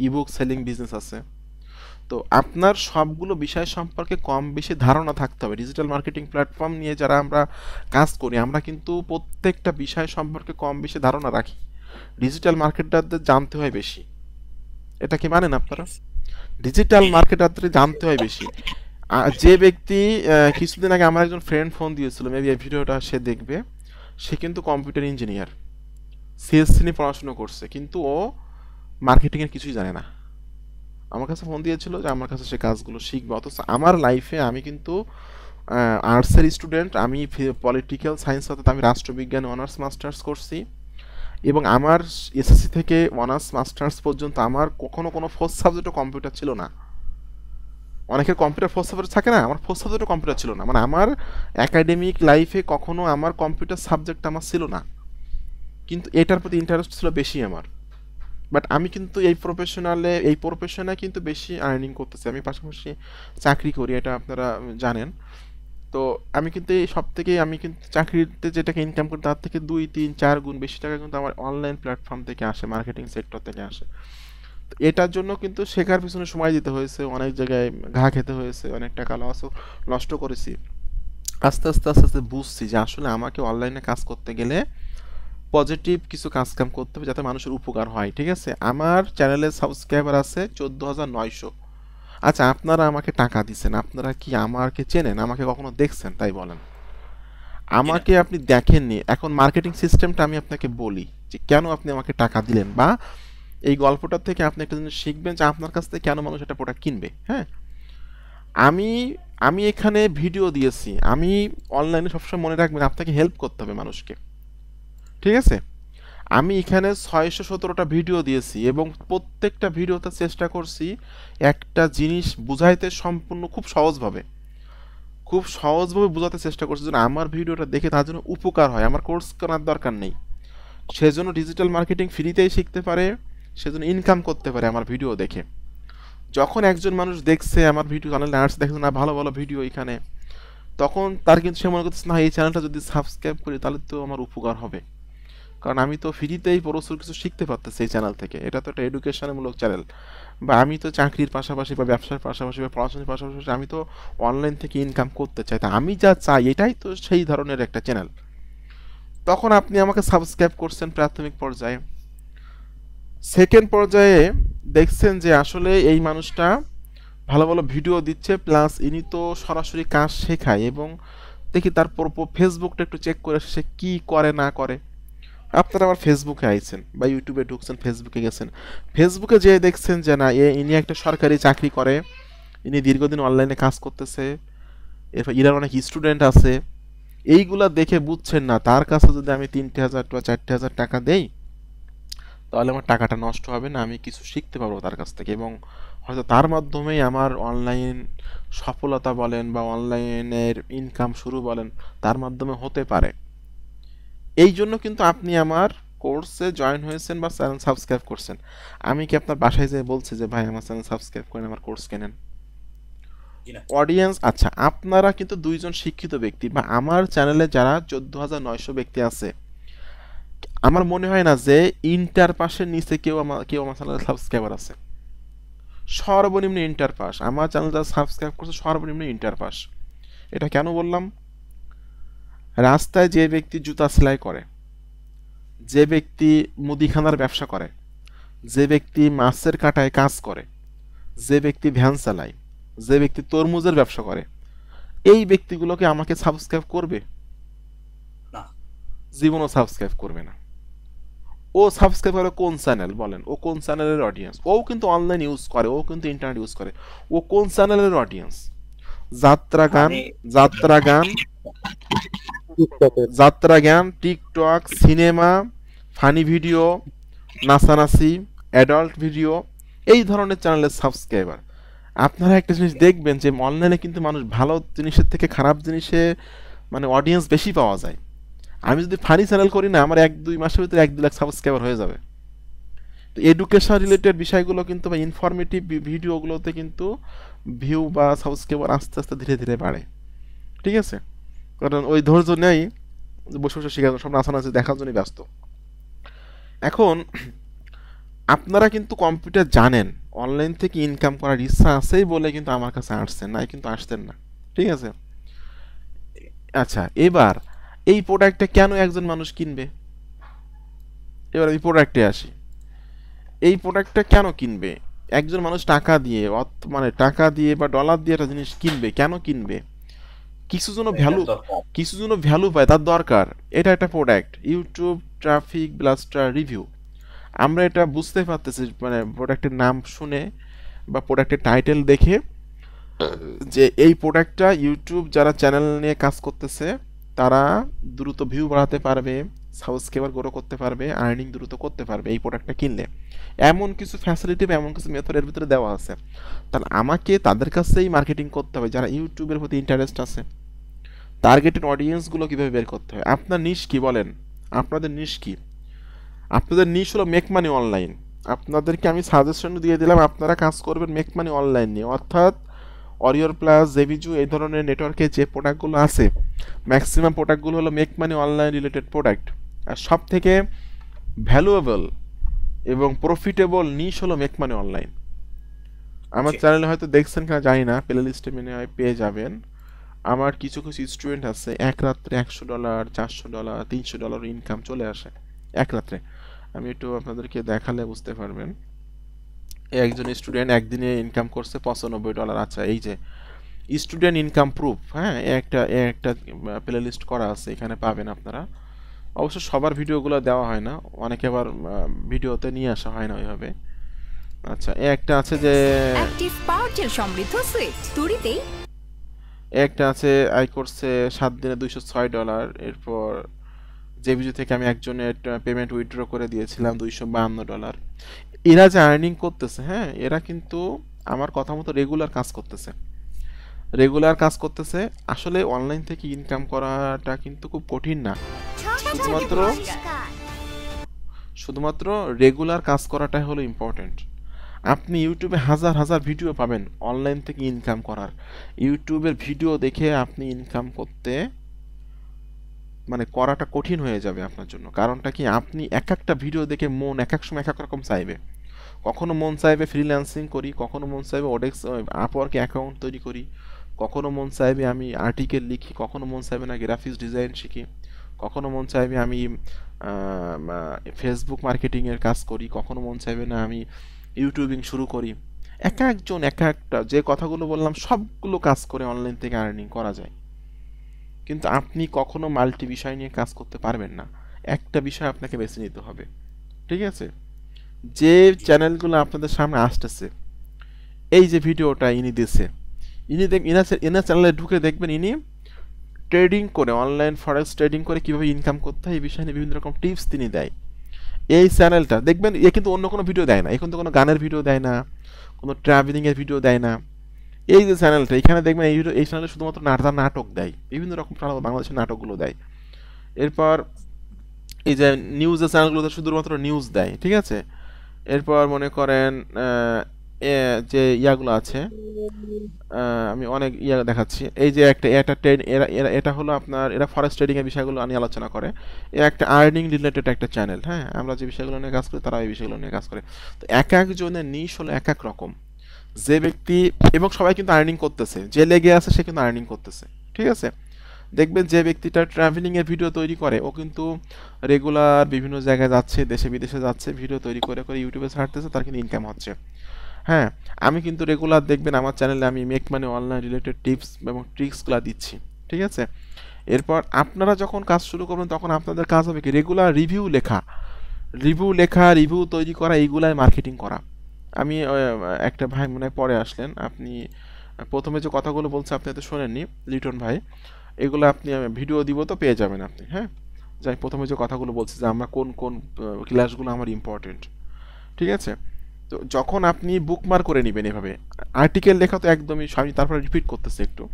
ইবুক সেলিং বিজনেস আছে। তো আপনার সবগুলো বিষয় সম্পর্কে কম বেশি ধারণা থাকতে হবে। ডিজিটাল মার্কেটিং প্ল্যাটফর্ম নিয়ে যারা আমরা কাজ করি, আমরা কিন্তু প্রত্যেকটা বিষয় সম্পর্কে কম বেশি ধারণা রাখি। ডিজিটাল মার্কেটারদের জানতে হয় বেশি, এটা কি মানেন আপনারা? ডিজিটাল জি জি। মার্কেটারদের জানতে হয় বেশি। যে ব্যক্তি কিছুদিন আগে আমার একজন ফ্রেন্ড ফোন দিয়েছিল, মেবি এই ভিডিওটা সে দেখবে, সে কিন্তু কম্পিউটার ইঞ্জিনিয়ার, সিএসসি নিয়ে পড়াশুনো করছে, কিন্তু ও মার্কেটিংয়ের কিছুই জানে না। আমার কাছে ফোন দিয়েছিল যে আমার কাছে সে কাজগুলো শিখবে, অথচ আমার লাইফে আমি কিন্তু আর্টসের স্টুডেন্ট, আমি পলিটিক্যাল সায়েন্স, অর্থাৎ আমি রাষ্ট্রবিজ্ঞানে অনার্স মাস্টার্স করছি, এবং আমার এসএসসি থেকে অনার্স মাস্টার্স পর্যন্ত আমার কখনো কোনো ফোর্থ সাবজেক্টও কম্পিউটার ছিল না। অনেকের কম্পিউটার ফোর্থ সাবজেক্ট থাকে না, আমার ফোর্থ সাবজেক্টও কম্পিউটার ছিল না। মানে আমার একাডেমিক লাইফে কখনো আমার কম্পিউটার সাবজেক্ট আমার ছিল না, কিন্তু এটার প্রতি ইন্টারেস্ট ছিল বেশি আমার। বাট আমি কিন্তু এই প্রফেশনে কিন্তু বেশি আর্নিং করতেছি, আমি পাশাপাশি চাকরি করি, এটা আপনারা জানেন। তো আমি কিন্তু এই সব থেকে, আমি কিন্তু চাকরিতে যে টাকা ইনকাম করি তার থেকে 2 3 4 গুণ বেশি টাকা কিন্তু আমার অনলাইন প্ল্যাটফর্ম থেকে আসে, মার্কেটিং সেক্টর থেকে আসে। তো এটার জন্য কিন্তু শেখার পিছনে সময় দিতে হয়েছে, অনেক জায়গায় ঘা খেতে হয়েছে, অনেক টাকা নষ্ট করেছি। আস্তে আস্তে বুঝছি যে আসলে আমাকে অনলাইনে কাজ করতে গেলে পজিটিভ কিছু কাজকাম করতে হবে যাতে মানুষের উপকার হয়, ঠিক আছে? আমার চ্যানেলের সাবস্ক্রাইবার আছে 14,900। আচ্ছা, আপনারা আমাকে টাকা দিচ্ছেন, আপনারা কি আমাকে চেনেন? আমাকে কখনো দেখছেন? তাই বলেন। জি না। আমাকে আপনি দেখেননি। এখন মার্কেটিং সিস্টেমটা আমি আপনাকে বলি যে কেন আপনি আমাকে টাকা দিলেন, বা এই গল্পটা থেকে আপনি একটা জিনিস শিখবেন যে আপনার কাছ থেকে কেন মানুষ একটা প্রোডাক্ট কিনবে, হ্যাঁ? আমি আমি এখানে ভিডিও দিয়েছি, আমি অনলাইনে সবসময় মনে রাখবেন আপনাকে হেল্প করতে হবে মানুষকে, ঠিক আছে? আমি এখানে 617টা ভিডিও দিয়েছি এবং প্রত্যেকটা ভিডিওতে চেষ্টা করছি একটা জিনিস বুঝাইতে সম্পূর্ণ খুব সহজভাবে বোঝাতে চেষ্টা করছি যেন আমার ভিডিওটা দেখে তার জন্য উপকার হয়, আমার কোর্স কেনার দরকার নেই। সেজন্য ডিজিটাল মার্কেটিং ফ্রিতেই শিখতে পারে, সেজন্য ইনকাম করতে পারে আমার ভিডিও দেখে। যখন একজন মানুষ দেখছে আমার ভিডিও চ্যানেলে আসছে, দেখছে না ভালো ভালো ভিডিও এখানে, তখন তার কিন্তু সে মনে করতেছে না এই চ্যানেলটা যদি সাবস্ক্রাইব করি তাহলে তো আমার উপকার হবে, কারণ আমি তো ফ্রিতেই প্রচুর কিছু শিখতে পারতেছি এই চ্যানেল থেকে, এটা তো একটা এডুকেশনমূলক চ্যানেল। বা আমি তো চাকরির পাশাপাশি বা ব্যবসার পাশাপাশি বা পড়াশোনার পাশাপাশি আমি তো অনলাইন থেকে ইনকাম করতে চাই, তা আমি যা চাই এটাই তো সেই ধরনের একটা চ্যানেল। তখন আপনি আমাকে সাবস্ক্রাইব করছেন প্রাথমিক পর্যায়ে। সেকেন্ড পর্যায়ে দেখছেন যে আসলে এই মানুষটা ভালো ভালো ভিডিও দিচ্ছে, প্লাস ইনি তো সরাসরি কাজ শেখায়, এবং দেখি তার ফেসবুকটা একটু চেক করে সে কি করে না করে। আপনারা আবার ফেসবুকে আইছেন বা ইউটিউবে ঢুকছেন, ফেসবুকে গেছেন, ফেসবুকে যেয়ে দেখছেন যে না ইনি একটা সরকারি চাকরি করে, ইনি দীর্ঘদিন অনলাইনে কাজ করতেছে, এরপর ইরার অনেক স্টুডেন্ট আছে। এইগুলা দেখে বুঝছেন না তার কাছে যদি আমি 3,000 বা 4,000 টাকা দেই তাহলে আমার টাকাটা নষ্ট হবে না, আমি কিছু শিখতে পারবো তার কাছ থেকে, এবং হয়তো তার মাধ্যমেই আমার অনলাইন সফলতা বলেন বা অনলাইনের ইনকাম শুরু বলেন তার মাধ্যমে হতে পারে। এই জন্য কিন্তু আপনি আমার কোর্সে জয়েন হয়েছেন বা চ্যানেল সাবস্ক্রাইব করছেন। আমি কি আপনার বাসায় যেয়ে বলছি যে ভাই আমার চ্যানেল সাবস্ক্রাইব করেন, আমার কোর্স কেনেন? জি না। অডিয়েন্স, আচ্ছা আপনারা কিন্তু দুইজন শিক্ষিত ব্যক্তি, বা আমার চ্যানেলে যারা 14,900 ব্যক্তি আছে, আমার মনে হয় না যে ইন্টার পাসের নিচে কেউ আমার চ্যানেলে সাবস্ক্রাইবার আছে। সর্বনিম্ন ইন্টার পাস, আমার চ্যানেল যারা সাবস্ক্রাইব করছে সর্বনিম্ন ইন্টার পাস। এটা কেন বললাম? রাস্তায় যে ব্যক্তি জুতা সেলাই করে, যে ব্যক্তি মুদিখানার ব্যবসা করে, যে ব্যক্তি মাছের কাটায় কাজ করে, যে ব্যক্তি ভ্যান চালায়, যে ব্যক্তি তরমুজের ব্যবসা করে, এই ব্যক্তিগুলোকে আমাকে সাবস্ক্রাইব করবে? না। জীবনও সাবস্ক্রাইব করবে না। ও সাবস্ক্রাইব করে কোন চ্যানেল বলেন, ও কোন চ্যানেলের অডিয়েন্স? ও কিন্তু অনলাইন ইউজ করে, ও কিন্তু ইন্টারনেট ইউজ করে, ও কোন চ্যানেলের অডিয়েন্স? যাত্রা গান, আমি যাত্রা গান, টিকটকে যাত্রা গান, টিকটক, সিনেমা, ফানি ভিডিও, নাচানাচি, অ্যাডাল্ট ভিডিও, এই ধরনের চ্যানেলের সাবস্ক্রাইবার। আপনারা একটা জিনিস দেখবেন যে অনলাইনে কিন্তু মানুষ ভালো জিনিসের থেকে খারাপ জিনিসে মানে অডিয়েন্স বেশি পাওয়া যায়। আমি যদি ফানি চ্যানেল করি না, আমার 1-2 মাসের ভিতরে 1-2 লাখ সাবস্ক্রাইবার হয়ে যাবে। তো এডুকেশন রিলেটেড বিষয়গুলো কিন্তু বা ইনফরমেটিভ ভিডিওগুলোতে কিন্তু ভিউ বা সাবস্ক্রাইবার আস্তে আস্তে ধীরে ধীরে বাড়ে। ঠিক আছে, কারণ ওই ধৈর্য নেই বসে বসে শেখার জন্য, সব নাচানাচি দেখার জন্যই ব্যস্ত। এখন আপনারা কিন্তু কম্পিউটার জানেন, অনলাইন থেকে ইনকাম করার ইচ্ছা আছেই বলে কিন্তু আমার কাছে আসছেন, নাই কিন্তু আসতেন না। ঠিক আছে, আচ্ছা এবার এই প্রোডাক্টটা কেন একজন মানুষ কিনবে? এবার এই প্রোডাক্টে আসি, এই প্রোডাক্টটা কেন কিনবে একজন মানুষ? টাকা দিয়ে মানে টাকা দিয়ে বা ডলার দিয়ে একটা জিনিস কিনবে, কেন কিনবে? কিছু জন্য এটার ভ্যালু, দরকার। কিছু জন্য ভ্যালু পায়, তার দরকার। এটা একটা product, YouTube traffic blaster review, আমরা এটা বুঝতে পারতেছি মানে প্রোডাক্টের নাম শুনে বা প্রোডাক্টের টাইটেল দেখে যে এই প্রোডাক্টটা ইউটিউব যারা চ্যানেল নিয়ে কাজ করতেছে তারা দ্রুত ভিউ বাড়াতে পারবে, সাবস্ক্রাইবার গ্রো করতে পারবে, আর্নিং দ্রুত করতে পারবে এই প্রোডাক্টটা কিনলে। এমন কিছু ফ্যাসিলিটি বা এমন কিছু মেথড এর ভিতরে দেওয়া আছে। তাহলে আমাকে তাদের কাছেই মার্কেটিং করতে হবে যারা ইউটিউবের প্রতি ইন্টারেস্ট আছে। টার্গেটেড অডিয়েন্সগুলো কীভাবে বের করতে হয়? আপনার নিশ কি বলেন? আপনাদের নিশ কি? আপনাদের নিশ হলো মেক মানি অনলাইন। আপনাদেরকে আমি সাজেশন দিয়ে দিলাম, আপনারা কাজ করবেন মেক মানি অনলাইন নিয়ে, অর্থাৎ অরিয়র প্লাস, জেবিজু এই ধরনের নেটওয়ার্কে যে প্রোডাক্টগুলো আছে ম্যাক্সিমাম প্রোডাক্টগুলো হলো make money online related product. আর সব থেকে ভ্যালুয়েবল এবং প্রফিটেবল নিশ হলো মেক মানি অনলাইন। আমার Okay. চ্যানেলে হয়তো দেখছেন কিনা জানি না, প্লে লিস্টে মেনে হয় পেয়ে যাবেন। আমার কিছু কিছু স্টুডেন্ট আছে এক রাত্রে $100, $400, $300 ইনকাম চলে আসে এক রাত্রে। আমি একটু আপনাদেরকে দেখালে বুঝতে পারবেন। একজন স্টুডেন্ট একদিনে ইনকাম করছে $95। আচ্ছা এই যে স্টুডেন্ট ইনকাম প্রুফ, হ্যাঁ একটা প্লে লিস্ট করা আছে, এখানে পাবেন আপনারা। অবশ্য সবার ভিডিওগুলো দেওয়া হয় না, অনেকে আবার ভিডিওতে নিয়ে আসা হয় না ওইভাবে। আচ্ছা একটা আছে যে অ্যাক্টিভ পাওয়ার জেল সমৃদ্ধ সুইট তুড়িতেই একটা আছে আয় করছে 7 দিনে $206। এরপর জেবিজু থেকে আমি একজনের পেমেন্ট উইথড্র করে দিয়েছিলাম $252। এরা যে আর্নিং করতেছে, হ্যাঁ এরা কিন্তু আমার কথা মতো রেগুলার কাজ করতেছে, রেগুলার কাজ করতেছে। আসলে অনলাইন থেকে ইনকাম করাটা কিন্তু খুব কঠিন না, শুধুমাত্র শুধুমাত্র রেগুলার কাজ করাটাই হলো ইম্পর্টেন্ট। আপনি ইউটিউবে হাজার হাজার ভিডিও পাবেন অনলাইন থেকে ইনকাম করার। ইউটিউবের ভিডিও দেখে আপনি ইনকাম করতে মানে করাটা কঠিন হয়ে যাবে আপনার জন্য। কারণটা কি, আপনি এক একটা ভিডিও দেখে মন এক এক সময় এক এক রকম চাইবে। কখনো মন চাইবে ফ্রিল্যান্সিং করি, কখনো মন চাইবে ওডেক্স আপওয়ার্কে অ্যাকাউন্ট তৈরি করি, কখনো মন চাইবে আমি আর্টিকেল লিখি, কখনো মন চাইবে না গ্রাফিক্স ডিজাইন শিখি, কখনো মন চাইবে আমি ফেসবুক মার্কেটিংয়ের কাজ করি, কখনো মন চাইবে না আমি ইউটিউবিং শুরু করি। এক একজন এক একটা যে কথাগুলো বললাম সবগুলো কাজ করে অনলাইন থেকে আর্নিং করা যায়। কিন্তু আপনি কখনো মাল্টি বিষয় নিয়ে কাজ করতে পারবেন না, একটা বিষয় আপনাকে বেছে নিতে হবে। ঠিক আছে, যে চ্যানেলগুলো আপনাদের সামনে আসতেছে, এই যে ভিডিওটা ইনি দিছে, ইনার চ্যানেলে ঢুকে দেখবেন ইনি ট্রেডিং করে অনলাইন ফরেক্স ট্রেডিং করে কীভাবে ইনকাম করতে হয় এই বিষয় নিয়ে বিভিন্ন রকম টিপস তিনি দেয়। এই চ্যানেলটা দেখবেন, এ কিন্তু অন্য কোনো ভিডিও দেয় না, এখন তো কোনো গানের ভিডিও দেয় না, কোনো ট্রাভেলিংয়ের ভিডিও দেয় না। এই যে চ্যানেলটা, এখানে দেখবেন এই চ্যানেলে শুধুমাত্র নাটক দেয়, বিভিন্ন রকম বাংলাদেশের নাটকগুলো দেয়। এরপর এই যে নিউজের চ্যানেলগুলোতে শুধুমাত্র নিউজ দেয়। ঠিক আছে, এরপর মনে করেন যে ইয়াগুলো আছে, আমি অনেক ইয়া দেখাচ্ছি। এই যে এটা ট্রেড, এটা হলো আপনার, এরা ফরেক্স ট্রেডিংয়ের বিষয়গুলো নিয়ে আলোচনা করে। এ একটা আর্নিং রিলেটেড একটা চ্যানেল। হ্যাঁ, আমরা যে বিষয়গুলো নিয়ে কাজ করি তারা এই বিষয়গুলো নিয়ে কাজ করে। তো এক একজনের নিশ হলো এক এক রকম। যে ব্যক্তি, এবং সবাই কিন্তু আর্নিং করতেছে, যে লেগে আছে সে কিন্তু আর্নিং করতেছে। ঠিক আছে, দেখবেন যে ব্যক্তিটা ট্রাভেলিংয়ের ভিডিও তৈরি করে ও কিন্তু রেগুলার বিভিন্ন জায়গায় যাচ্ছে, দেশে বিদেশে যাচ্ছে, ভিডিও তৈরি করে করে ইউটিউবে ছাড়তেছে, তার কিন্তু ইনকাম হচ্ছে। হ্যাঁ, আমি কিন্তু রেগুলার দেখবেন আমার চ্যানেলে আমি make money online related tips এবং ট্রিক্সগুলো দিচ্ছি। ঠিক আছে, এরপর আপনারা যখন কাজ শুরু করবেন তখন আপনাদের কাজ হবে কি, রেগুলার রিভিউ লেখা, রিভিউ তৈরি করা, এইগুলাই মার্কেটিং করা। আমি একটা ভাই মনে হয় পরে আসলেন, আপনি প্রথমে যে কথাগুলো বলছে আপনি তো শোনেননি লিটন ভাই, এগুলো আপনি ভিডিও দিব তো পেয়ে যাবেন আপনি। হ্যাঁ, যাই প্রথমে যে কথাগুলো বলছি যে আমরা কোন কোন ক্লাসগুলো আমার ইম্পর্টেন্ট। ঠিক আছে, তো যখন আপনি বুকমার্ক করে নেবেন এভাবে, আর্টিকেল লেখা তো একদমই, আমি তারপরে রিপিট করতেছি একটু,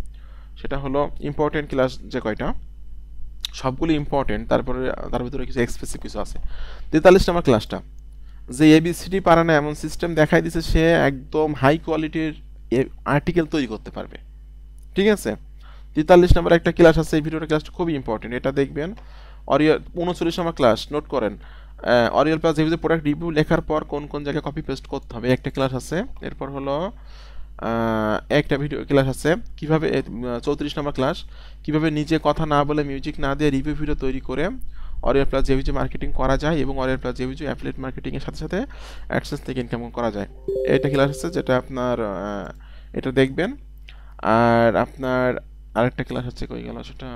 সেটা হলো ইম্পর্টেন্ট ক্লাস যে কয়টা সবগুলো ইম্পর্টেন্ট, তারপরে তার ভিতরে কিছু এক্সপেসিভ কিছু আছে। 43 নম্বর ক্লাসটা, যে এবিসিডি পারে না এমন সিস্টেম দেখাই দিছে, সে একদম হাই কোয়ালিটির আর্টিকেল তৈরি করতে পারবে। ঠিক আছে, 43 নম্বর একটা ক্লাস আছে, এই ভিডিওটা ক্লাসটা খুবই ইম্পর্টেন্ট, এটা দেখবেন। 39 নম্বর ক্লাস নোট করেন, অরিয়াল প্লাস যে প্রোডাক্ট রিভিউ লেখার পর কোন কোন জায়গায় কপি পেস্ট করতে হবে, একটা ক্লাস আছে। এরপর হলো একটা ভিডিও ক্লাস আছে কিভাবে, 34 নম্বর ক্লাস, কিভাবে নিজে কথা না বলে মিউজিক না দিয়ে রিভিউ ভিডিও তৈরি করে অরিয়াল প্লাস জেভিজি মার্কেটিং করা যায় এবং অরিয়াল প্লাস জেভিজি অ্যাফিলিয়েট মার্কেটিংয়ের সাথে সাথে অ্যাডসেন্স থেকে ইনকাম করা যায়। এটা ক্লাস আছে যেটা আপনার এটা দেখবেন। আর আপনার আরেকটা ক্লাস হচ্ছে, কই গেল সেটা,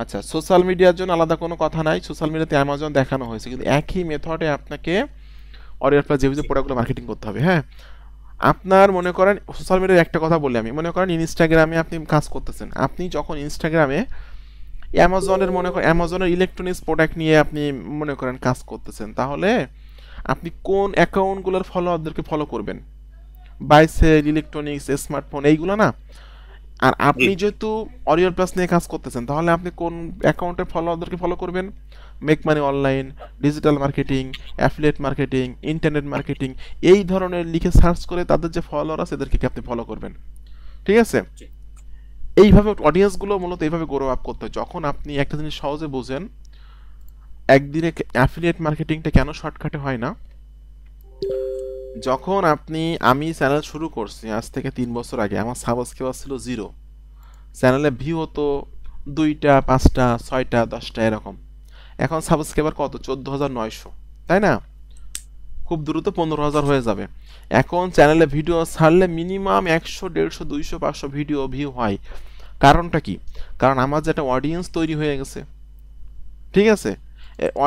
আচ্ছা, সোশ্যাল মিডিয়ার জন্য আলাদা কোনো কথা নাই, সোশ্যাল মিডিয়াতে অ্যামাজন দেখানো হয়েছে, কিন্তু একই মেথডে আপনাকে অরিয়াল প্লাস জেভিজি প্রোডাক্টগুলো মার্কেটিং করতে হবে। হ্যাঁ, আপনার মনে করেন সোশ্যাল মিডিয়ার একটা কথা বললে, আমি মনে করেন ইনস্টাগ্রামে আপনি কাজ করতেছেন, আপনি যখন ইনস্টাগ্রামে অ্যামাজনের মনে করেন অ্যামাজনের ইলেকট্রনিক্স প্রোডাক্ট নিয়ে আপনি মনে করেন কাজ করতেছেন, তাহলে আপনি কোন অ্যাকাউন্টগুলোর ফলোয়ারদেরকে ফলো করবেন, বাইসেল, ইলেকট্রনিক্স, স্মার্টফোন, এইগুলো না। আর আপনি যেহেতু অরিয়াল প্লাস নিয়ে কাজ করতেছেন, তাহলে আপনি কোন অ্যাকাউন্টের ফলোয়ারদেরকে ফলো করবেন, make money online, digital marketing, affiliate marketing, internet marketing, এই ধরনের লিখে সার্চ করে তাদের যে ফলোয়ার আছে এদেরকে আপনি ফলো করবেন। ঠিক আছে, এইভাবে অডিয়েন্সগুলো মূলত এইভাবে গ্রো আপ করতে হয়। যখন আপনি একটা জিনিস সহজে বোঝেন, একদিনে অ্যাফিলিয়েট মার্কেটিংটা কেন শর্টকাটে হয় না, যখন আমি চ্যানেল শুরু করছি আজ থেকে 3 বছর আগে, আমার সাবস্ক্রাইবার ছিল 0, চ্যানেলে ভিউ হতো 2টা, 5টা, 6টা, 10টা এরকম। এখন সাবস্ক্রাইবার কত, 14,900, তাই না? খুব দ্রুত 15,000 হয়ে যাবে। এখন চ্যানেলে ভিডিও ছাড়লে মিনিমাম 100, 150, 200, 500 ভিডিও ভিউ হয়। কারণটা কি? কারণ আমার যেটা অডিয়েন্স তৈরি হয়ে গেছে। ঠিক আছে,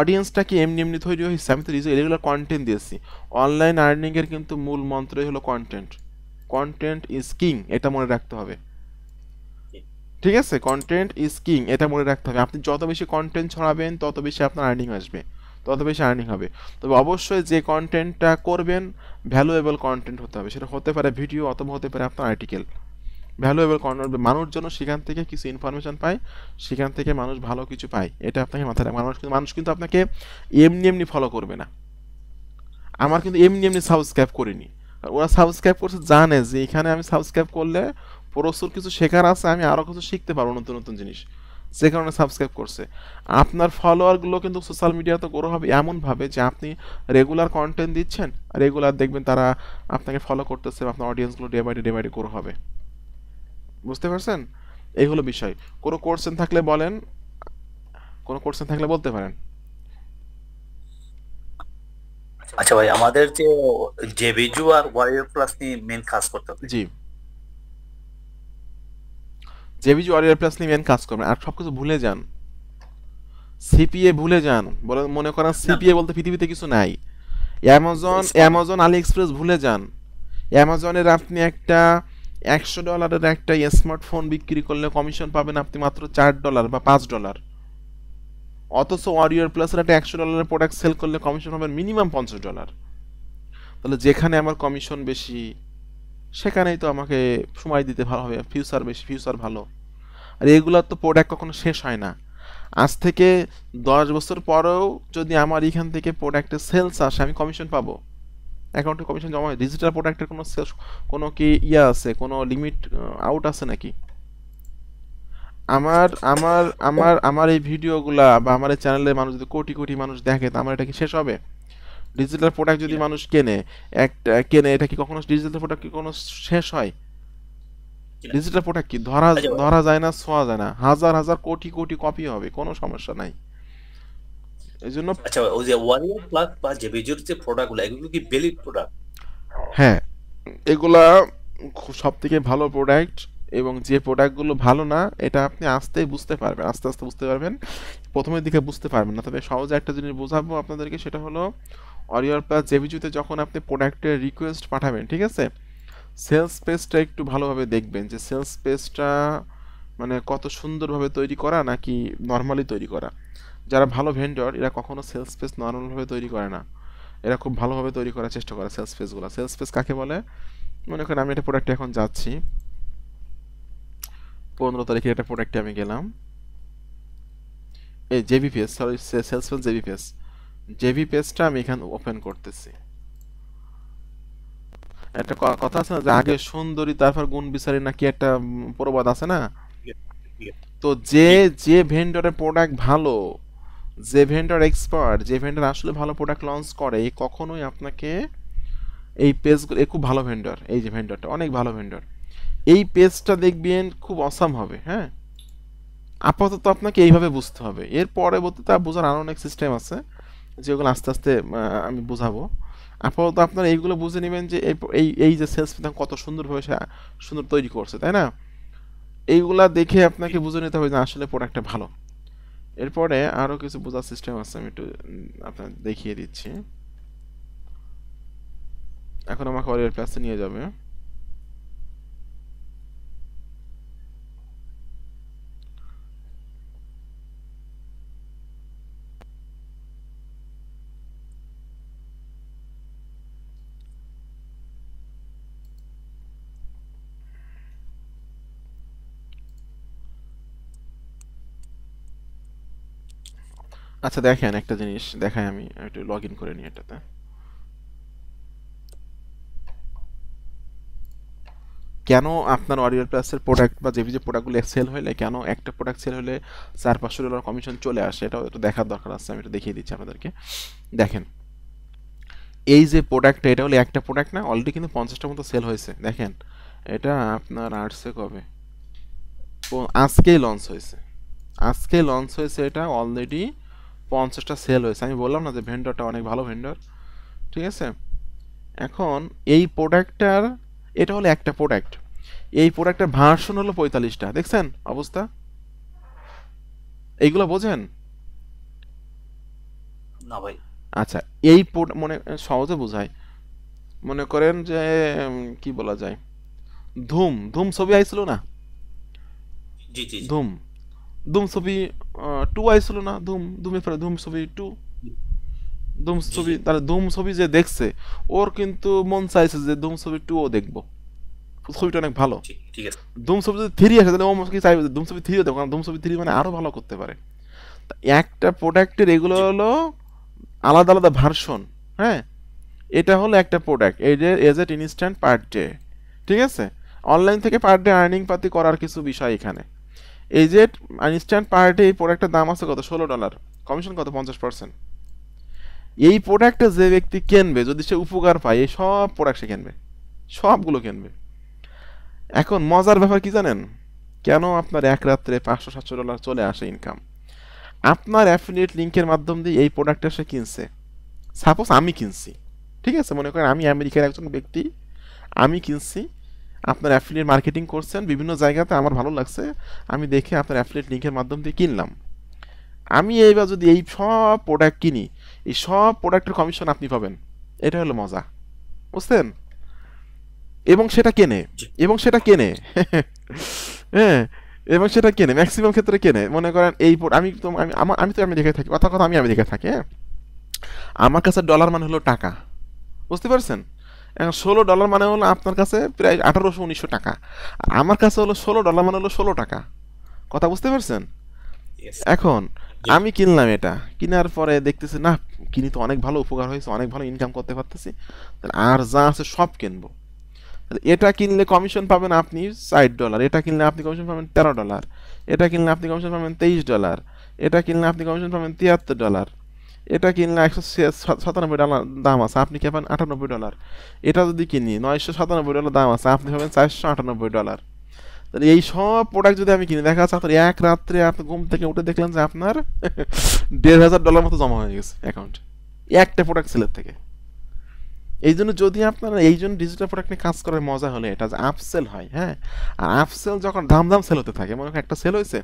অডিয়েন্সটা কি এমনি এমনি তৈরি হয়েছে, আমি তো রেগুলার কন্টেন্ট দিয়েছি। অনলাইন আর্নিংয়ের কিন্তু মূল মন্ত্রই হলো কন্টেন্ট। কন্টেন্ট ইজ কিং, এটা মনে রাখতে হবে। ঠিক আছে, কন্টেন্ট ইজ কিং, এটা মনে রাখতে হবে। আপনি যত বেশি কন্টেন্ট ছড়াবেন তত বেশি আপনার আর্নিং আসবে, তত বেশি আর্নিং হবে। তবে অবশ্যই যে কন্টেন্টটা করবেন ভ্যালুয়েবল কন্টেন্ট হতে হবে। সেটা হতে পারে ভিডিও অথবা হতে পারে আপনার আর্টিকেল। ভ্যালুয়েবল কন্টেন্ট, মানুষ যেন সেখান থেকে কিছু ইনফরমেশন পায়, সেখান থেকে মানুষ ভালো কিছু পায়, এটা আপনাকে মাথায় রাখবেন। মানুষ কিন্তু আপনাকে এমনি এমনি ফলো করবে না। আমার কিন্তু এমনি এমনি সাবস্ক্রাইব করিনি, ওরা সাবস্ক্রাইব করছে জানে যে এখানে আমি সাবস্ক্রাইব করলে প্রচুর কিছু শেখার আছে, আমি আরও কিছু শিখতে পারবো নতুন নতুন জিনিস, যে কারণে সাবস্ক্রাইব করছে। আপনার ফলোয়ারগুলো কিন্তু সোশ্যাল মিডিয়াতে গ্রো হবে এমনভাবে যে আপনি রেগুলার কন্টেন্ট দিচ্ছেন, রেগুলার দেখবেন তারা আপনাকে ফলো করতেছে, আপনার অডিয়েন্সগুলো ডে বাই ডে গ্রো হবে। বুঝতে পারছেন? এই হলো বিষয়। কোনো কোশ্চেন থাকলে বলেন, কোনো কোশ্চেন থাকলে বলতে পারেন। আচ্ছা ভাই, আমাদের যে জেবিজু আর ওয়ারিয়র প্লাস নিয়ে মেন কাজ করতে হবে। জি, জেবিজি ওয়ারিয়র প্লাস নিয়ে মেন কাজ করবেন, আর সব কিছু ভুলে যান, সিপিএ ভুলে যান। বলে মনে করেন সিপিএ বলতে পৃথিবীতে কিছু নাই। অ্যামাজন আলি এক্সপ্রেস ভুলে যান। অ্যামাজনের আপনি একটা $100 একটা স্মার্টফোন বিক্রি করলে কমিশন পাবেন আপনি মাত্র $4 বা $5। অথচ ওয়ারিয়র প্লাসের একটা $100 প্রোডাক্ট সেল করলে কমিশন পাবেন মিনিমাম $50। তাহলে যেখানে আমার কমিশন বেশি সেখানেই তো আমাকে সময় দিতে ভালো হবে, ফিউচার বেশি, ফিউচার ভালো। আর এগুলার তো প্রোডাক্ট কখনো শেষ হয় না। আজ থেকে 10 বছর পরেও যদি আমার এখান থেকে প্রোডাক্টের সেলস আসে, আমি কমিশন পাবো, অ্যাকাউন্টে কমিশন জমা হয়। ডিজিটাল প্রোডাক্টের কোনো সেলস, কোনো কি আছে, কোনো লিমিট আউট আছে নাকি? আমার আমার আমার আমার এই ভিডিওগুলা বা আমার এই চ্যানেলে মানুষ যদি কোটি কোটি মানুষ দেখে, তা আমার এটা কি শেষ হবে? ডিজিটাল প্রোডাক্ট যদি মানুষ কেনে, কেনে, এটা কি কখনো ডিজিটাল প্রোডাক্ট কি কোনো শেষ হয়? ডিজিটাল প্রোডাক্ট কি ধরা আচ্ছা ভাই, ধরা যায় না, ছোঁয়া যায় না, হাজার হাজার কোটি কোটি কপি হবে, কোনো সমস্যা নাই। এই জন্য আচ্ছা ভাই, ওই যে ওয়ারিয়র প্লাস বা জেবিজুর যে প্রোডাক্ট গুলো, এগুলো কি ভ্যালিড প্রোডাক্ট? হ্যাঁ, এগুলা সব থেকে ভালো প্রোডাক্ট, এবং যে প্রোডাক্টগুলো ভালো না এটা আপনি আস্তে বুঝতে পারবেন, আস্তে আস্তে বুঝতে পারবেন, প্রথমের দিকে বুঝতে পারবেন না। তবে সহজে একটা জিনিস বোঝাবো আপনাদেরকে, সেটা হলো অরিয়র প্লাস জেবিজুতে যখন আপনি প্রোডাক্টের রিকোয়েস্ট পাঠাবেন, ঠিক আছে, সেলস পেজটা একটু ভালোভাবে দেখবেন যে সেলস পেজটা মানে কত সুন্দরভাবে তৈরি করা নাকি নর্মালি তৈরি করা। যারা ভালো ভেন্ডর এরা কখনো সেলস পেজ নর্মালভাবে তৈরি করে না, এরা খুব ভালোভাবে তৈরি করার চেষ্টা করে সেলস পেজগুলো। সেলস পেজ কাকে বলে? মনে করেন আমি একটা প্রোডাক্টে এখন যাচ্ছি, 15 তারিখে একটা প্রোডাক্টে আমি গেলাম, এই JB page, sorry sales page JB page, JB পেজটা আমি এখানে ওপেন করতেছি। একটা কথা আছে না যে আগে সুন্দরী তারপর গুণ বিচারি, নাকি একটা প্রবাদ আছে না? তো যে জি। যে ভেন্ডরের প্রোডাক্ট ভালো, যে ভেন্ডর এক্সপার্ট, যে ভেন্ডর আসলে ভালো প্রোডাক্ট লঞ্চ করে, কখনোই আপনাকে এই পেজগুলো, খুব ভালো ভেন্ডর, এই যে ভেন্ডরটা অনেক ভালো ভেন্ডর, এই পেজটা দেখবেন খুব অসাম হবে। হ্যাঁ, আপাতত আপনাকে এইভাবে বুঝতে হবে, এর পরবর্তীতে বোঝার আরও অনেক সিস্টেম আছে যেগুলো আস্তে আস্তে আমি বুঝাবো। আপাতত আপনারা এইগুলো বুঝে নেবেন যে এই এই এই যে সেলস কত সুন্দরভাবে সে সুন্দর তৈরি করছে, তাই না? এইগুলা দেখে আপনাকে বুঝে নিতে হবে যে আসলে প্রোডাক্টটা ভালো। এরপরে আরও কিছু বোঝার সিস্টেম আছে, আমি একটু আপনার দেখিয়ে দিচ্ছি। এখন আমাকে ওর প্লাসে নিয়ে যাবে। আচ্ছা দেখেন, একটা জিনিস দেখাই, আমি একটু লগ ইন করে নিই এটাতে। কেন আপনার ওয়ারিয়র প্লাসের প্রোডাক্ট বা জেবি যে প্রোডাক্টগুলো সেল হলে, কেন একটা প্রোডাক্ট সেল হলে $400-500 কমিশন চলে আসে, এটাও একটু দেখার দরকার আছে, আমি একটু দেখিয়ে দিচ্ছি আপনাদেরকে। দেখেন, এই যে প্রোডাক্টটা, এটা হলো একটা প্রোডাক্ট না, অলরেডি কিন্তু 50টার মতো সেল হয়েছে। দেখেন, এটা আপনার আসছে কবে, আজকেই লঞ্চ হয়েছে, আজকে লঞ্চ হয়েছে, এটা অলরেডি 50টা সেল হয়েছে। আমি বললাম না যে ভেন্ডরটা অনেক ভালো ভেন্ডর, ঠিক আছে? এখন এই প্রোডাক্টটার, এটা হলো একটা প্রোডাক্ট, এই প্রোডাক্টের ভার্সন হলো 45টা, দেখছেন অবস্থা? এইগুলো বোঝেন? না ভাই। আচ্ছা, এই মনে সহজে বোঝায়, মনে করেন যে কি বলা যায়, ধুম ধুম ছবি আইছিল না, জি জি জি। ধুম ধুম ছবি 2 আইছিল না, ধুমের পরে ধুম ছবি 2, ধুম জি ছবি, জি। তাহলে ধুম ছবি যে দেখছে ওর কিন্তু মন চাইছে যে ধুম ছবি 2 ও দেখবো, ছবিটা অনেক ভালো। ঠিক আছে। ধুম ছবি যদি 3 আসে তাহলে ও কি চাইবে যে ধুম ছবি 3 দেবো, কারণ ধুম ছবি 3 মানে আরো ভালো করতে পারে। তা একটা প্রোডাক্টের এগুলো হলো আলাদা আলাদা ভার্সন। হ্যাঁ, এটা হলো একটা প্রোডাক্ট, এই যে এজ এট ইনস্ট্যান্ট পার ডে। ঠিক আছে, অনলাইন থেকে পার ডে আর্নিং পাতি করার কিছু বিষয় এখানে। এই যে ইনস্ট্যান্ট পার ডে এই প্রোডাক্টের দাম আছে কত, $16, কমিশন কত, 50%। এই প্রোডাক্টটা যে ব্যক্তি কিনবে, যদি সে উপকার পায়, এই সব প্রোডাক্ট সে কিনবে, সবগুলো কিনবে। এখন মজার ব্যাপার কি জানেন, কেন আপনার এক রাত্রে $500-700 চলে আসে ইনকাম? আপনার অ্যাফিলিয়েট লিঙ্কের মাধ্যম দিয়ে এই প্রোডাক্টটা সে কিনছে। সাপোজ আমি কিনছি, ঠিক আছে, মনে করেন আমি আমেরিকার একজন ব্যক্তি, আমি কিনছি, আপনার অ্যাফিলিয়েট মার্কেটিং করছেন বিভিন্ন জায়গাতে, আমার ভালো লাগছে, আমি দেখে আপনার অ্যাফিলিয়েট লিঙ্কের মাধ্যম দিয়ে কিনলাম। আমি এইবার যদি এই সব প্রোডাক্ট কিনি, এই সব প্রোডাক্টের কমিশন আপনি পাবেন। এটা হলো মজা, বুঝছেন? এবং সেটা কেনে, জি। এবং সেটা কেনে হ্যাঁ, এবং সেটা কেনে, ম্যাক্সিমাম ক্ষেত্রে কেনে। মনে করেন এই আমি তো আমি তো আমেরিকায় থাকি, কথা কথা আমি আমেরিকায় থাকি, হ্যাঁ, আমার কাছে ডলার মানে হলো টাকা, বুঝতে পারছেন? এখন $16 মানে হলো আপনার কাছে প্রায় 1800-1900 টাকা, আর আমার কাছে হলো $16 মানে হলো 16 টাকা। কথা বুঝতে পারছেন? Yes. এখন জি। আমি কিনলাম, এটা কেনার পরে দেখতেছি না, কিনি তো অনেক ভালো উপকার হয়েছে, অনেক ভালো ইনকাম করতে পারতেছি, তাহলে আর যা আছে সব কিনবো। তাহলে এটা কিনলে কমিশন পাবেন আপনি $60, এটা কিনলে আপনি কমিশন পাবেন $13, এটা কিনলে আপনি কমিশন পাবেন $23, এটা কিনলে আপনি কমিশন পাবেন $73, এটা কিনলে $197 দাম আছে, আপনি কি পাবেন $98। এটা যদি কিনি $997 দাম আছে, আপনি পাবেন $498। তাহলে এই সব প্রোডাক্ট যদি আমি কিনি, দেখা যাচ্ছে আপনার এক রাত্রে আপনি ঘুম থেকে উঠে দেখলেন যে আপনার $1500 মতো জমা হয়ে গেছে অ্যাকাউন্টে, একটা প্রোডাক্ট সেলের থেকে। এই জন্য যদি আপনারা, এই জন্য ডিজিটাল প্রোডাক্ট নিয়ে কাজ করার মজা হলো এটা যে আপসেল হয়। হ্যাঁ, আর আপসেল যখন দাম দাম সেল হতে থাকে, মনে করেন একটা সেল হয়েছে,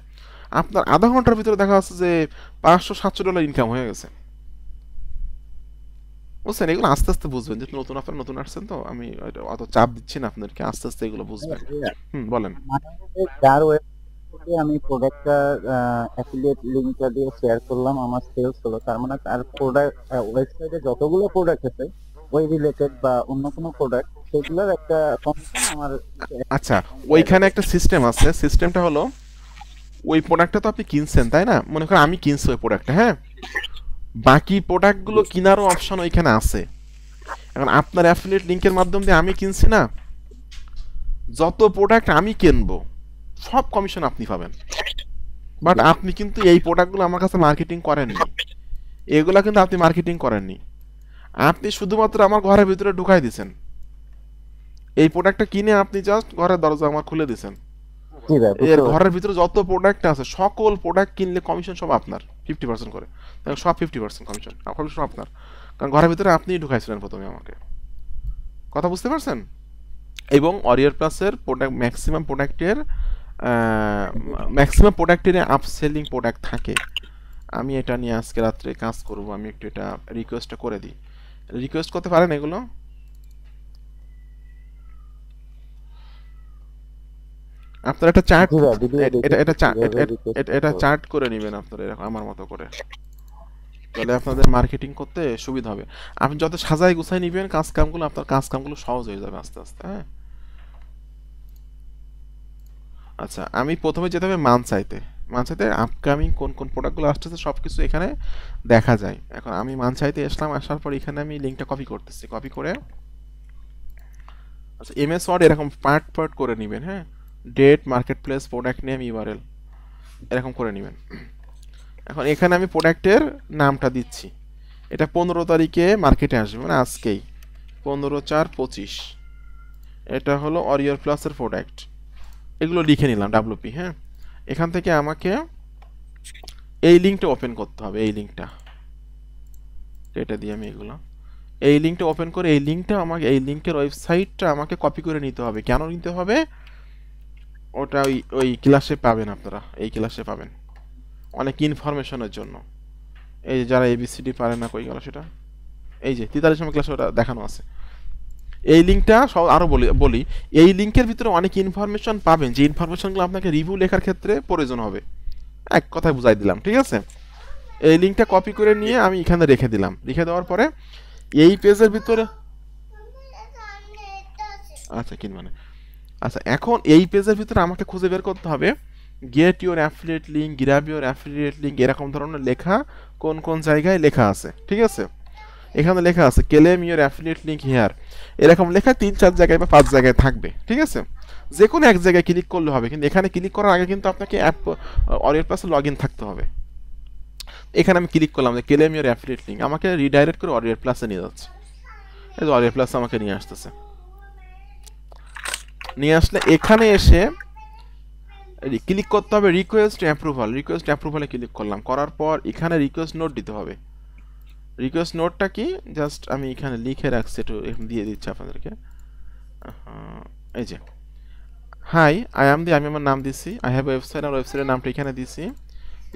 আপনার আধা ঘন্টার ভিতরে দেখা যাচ্ছে যে $500-700 ইনকাম হয়ে গেছে, বুঝছেন? এগুলো আস্তে আস্তে বুঝবেন, যেহেতু নতুন, আপনারা নতুন আসছেন তো আমি অত চাপ দিচ্ছি না আপনাদেরকে, আস্তে আস্তে এগুলো বুঝবেন। বলেন। মানে হচ্ছে যার ওয়েবসাইট থেকে আমি প্রোডাক্টটা অ্যাফিলিয়েট লিংকটা দিয়ে শেয়ার করলাম, আমার সেলস হলো, তার মানে তার প্রোডাক্ট ওয়েবসাইটে যতগুলো প্রোডাক্ট আছে ওই রিলেটেড বা অন্য কোনো প্রোডাক্ট, সেগুলোর একটা কমিশন আমার আচ্ছা, ওইখানে একটা সিস্টেম আছে, সিস্টেমটা হলো ওই প্রোডাক্টটা তো আপনি কিনছেন তাই না, মনে করেন আমি কিনছি ওই প্রোডাক্টটা, হ্যাঁ, বাকি প্রোডাক্টগুলো কেনারও অপশন ওইখানে আছে। এখন আপনার অ্যাফিলিয়েট লিংকের মাধ্যম দিয়ে আমি কিনছি না, যত প্রোডাক্ট আমি কিনবো সব কমিশন আপনি পাবেন। বাট আপনি কিন্তু এই প্রোডাক্টগুলো আমার কাছে মার্কেটিং করেননি, এগুলা কিন্তু আপনি মার্কেটিং করেননি, আপনি শুধুমাত্র আমার ঘরের ভিতরে ঢুকাই দিয়েছেন। এই প্রোডাক্টটা কিনে আপনি জাস্ট ঘরের দরজা আমার খুলে দিয়েছেন, জি ভাই এর বুঝতে ঘরের ভিতরে যত প্রোডাক্ট আছে সকল প্রোডাক্ট কিনলে কমিশন সব আপনার 50% করে, সব 50% কমিশন কমিশন আপনার, কারণ ঘরের ভিতরে আপনিই ঢুকাইছিলেন প্রথমে আমাকে। কথা বুঝতে পারছেন? এবং অরিয়ার প্লাসের প্রোডাক্ট ম্যাক্সিমাম প্রোডাক্টের আপসেলিং প্রোডাক্ট থাকে। আমি এটা নিয়ে আজকে রাত্রে কাজ করব, আমি একটু এটা রিকোয়েস্টটা করে দিই। রিকোয়েস্ট করতে পারেন এগুলো? আপনারা একটা চার্ট, জি ভাই ভিডিও এটা এটা দেখে কিভাবে এটা রিকোয়েস্ট এটা এটা চার্ট করে নেবেন আপনারা এরকম আমার মতো করে, তাহলে আপনাদের মার্কেটিং করতে সুবিধা হবে। আপনি যত সাজাই গুছাই নিবেন কাজ কামগুলো, আপনার কাজ কামগুলো সহজ হয়ে যাবে আস্তে আস্তে। হ্যাঁ, আচ্ছা, আমি প্রথমে যেতে হবে মানসাইতে। মানসাইতে আপকামিং কোন কোন প্রোডাক্টগুলো আসতেছে সব কিছু এখানে দেখা যায়। এখন আমি মানসাইতে আসলাম, আসার পর এখানে আমি লিঙ্কটা কপি করতেছি, কপি করে আচ্ছা এমএস ওয়ার্ড এরকম পার্ট পার্ট করে নেবেন। হ্যাঁ, date, market place, product name, URL এরকম করে নেবেন। এখন এখানে আমি প্রোডাক্টের নামটা দিচ্ছি, এটা 15 তারিখে মার্কেটে আসবে, মানে আজকেই 15/4/25। এটা হলো অরিয়র প্লাসের প্রোডাক্ট, এগুলো লিখে নিলাম ডাব্লুপি। হ্যাঁ, এখান থেকে আমাকে এই লিঙ্কটা ওপেন করতে হবে, এই লিঙ্কটা এটা দিয়ে আমি এগুলো, এই লিঙ্কটা ওপেন করে এই লিঙ্কটা আমাকে, এই লিঙ্কের ওয়েবসাইটটা আমাকে কপি করে নিতে হবে। কেন নিতে হবে? ওটা ওই ওই ক্লাসে পাবেন আপনারা, এই ক্লাসে পাবেন অনেক ইনফরমেশনের জন্য। এই যে যারা এবিসিডি পারে না, কই গেল সেটা, এই যে 43 নম্বর ক্লাসে ওটা দেখানো আছে। এই লিঙ্কটা সব আরও বলি এই লিঙ্কের ভিতরে অনেক ইনফরমেশন পাবেন, যে ইনফরমেশনগুলো আপনাকে রিভিউ লেখার ক্ষেত্রে প্রয়োজন হবে। এক কথায় বুঝাই দিলাম, ঠিক আছে? এই লিঙ্কটা কপি করে নিয়ে আমি এখানে রেখে দিলাম, রেখে দেওয়ার পরে এই পেজের ভিতরে, আচ্ছা কিন মানে আচ্ছা, এখন এই পেজের ভিতরে আমাকে খুঁজে বের করতে হবে get your affiliate link, grab your affiliate link, এরকম ধরনের লেখা কোন কোন জায়গায় লেখা আছে, ঠিক আছে? এখানে লেখা আছে claim your affiliate link here, এরকম লেখা 3-4 জায়গায় বা 5 জায়গায় থাকবে, ঠিক আছে? যে কোনো এক জায়গায় ক্লিক করলে হবে, কিন্তু এখানে ক্লিক করার আগে কিন্তু আপনাকে অ্যাপ অরিয়ের প্লাসে লগ ইন থাকতে হবে। এখানে আমি ক্লিক করলাম যে ক্লেম ইউর অ্যাফিলিয়েট লিঙ্ক, আমাকে রিডাইরেক্ট করে অরিয়ের প্লাসে নিয়ে যাচ্ছে। এই যে অরিয়ের প্লাস আমাকে নিয়ে আসতেছে, নিয়ে আসলে এখানে এসে ক্লিক করতে হবে রিকোয়েস্ট অ্যাপ্রুভাল, রিকোয়েস্ট অ্যাপ্রুভালে ক্লিক করলাম, করার পর এখানে রিকোয়েস্ট নোট দিতে হবে। রিকোয়েস্ট নোটটা কি, জাস্ট আমি এখানে লিখে রাখছি, একটু দিয়ে দিচ্ছি আপনাদেরকে। এই যে হাই আমি আমার নাম দিছি, আই হ্যাভ ওয়েবসাইট, আর ওয়েবসাইটের নামটা এখানে দিছি,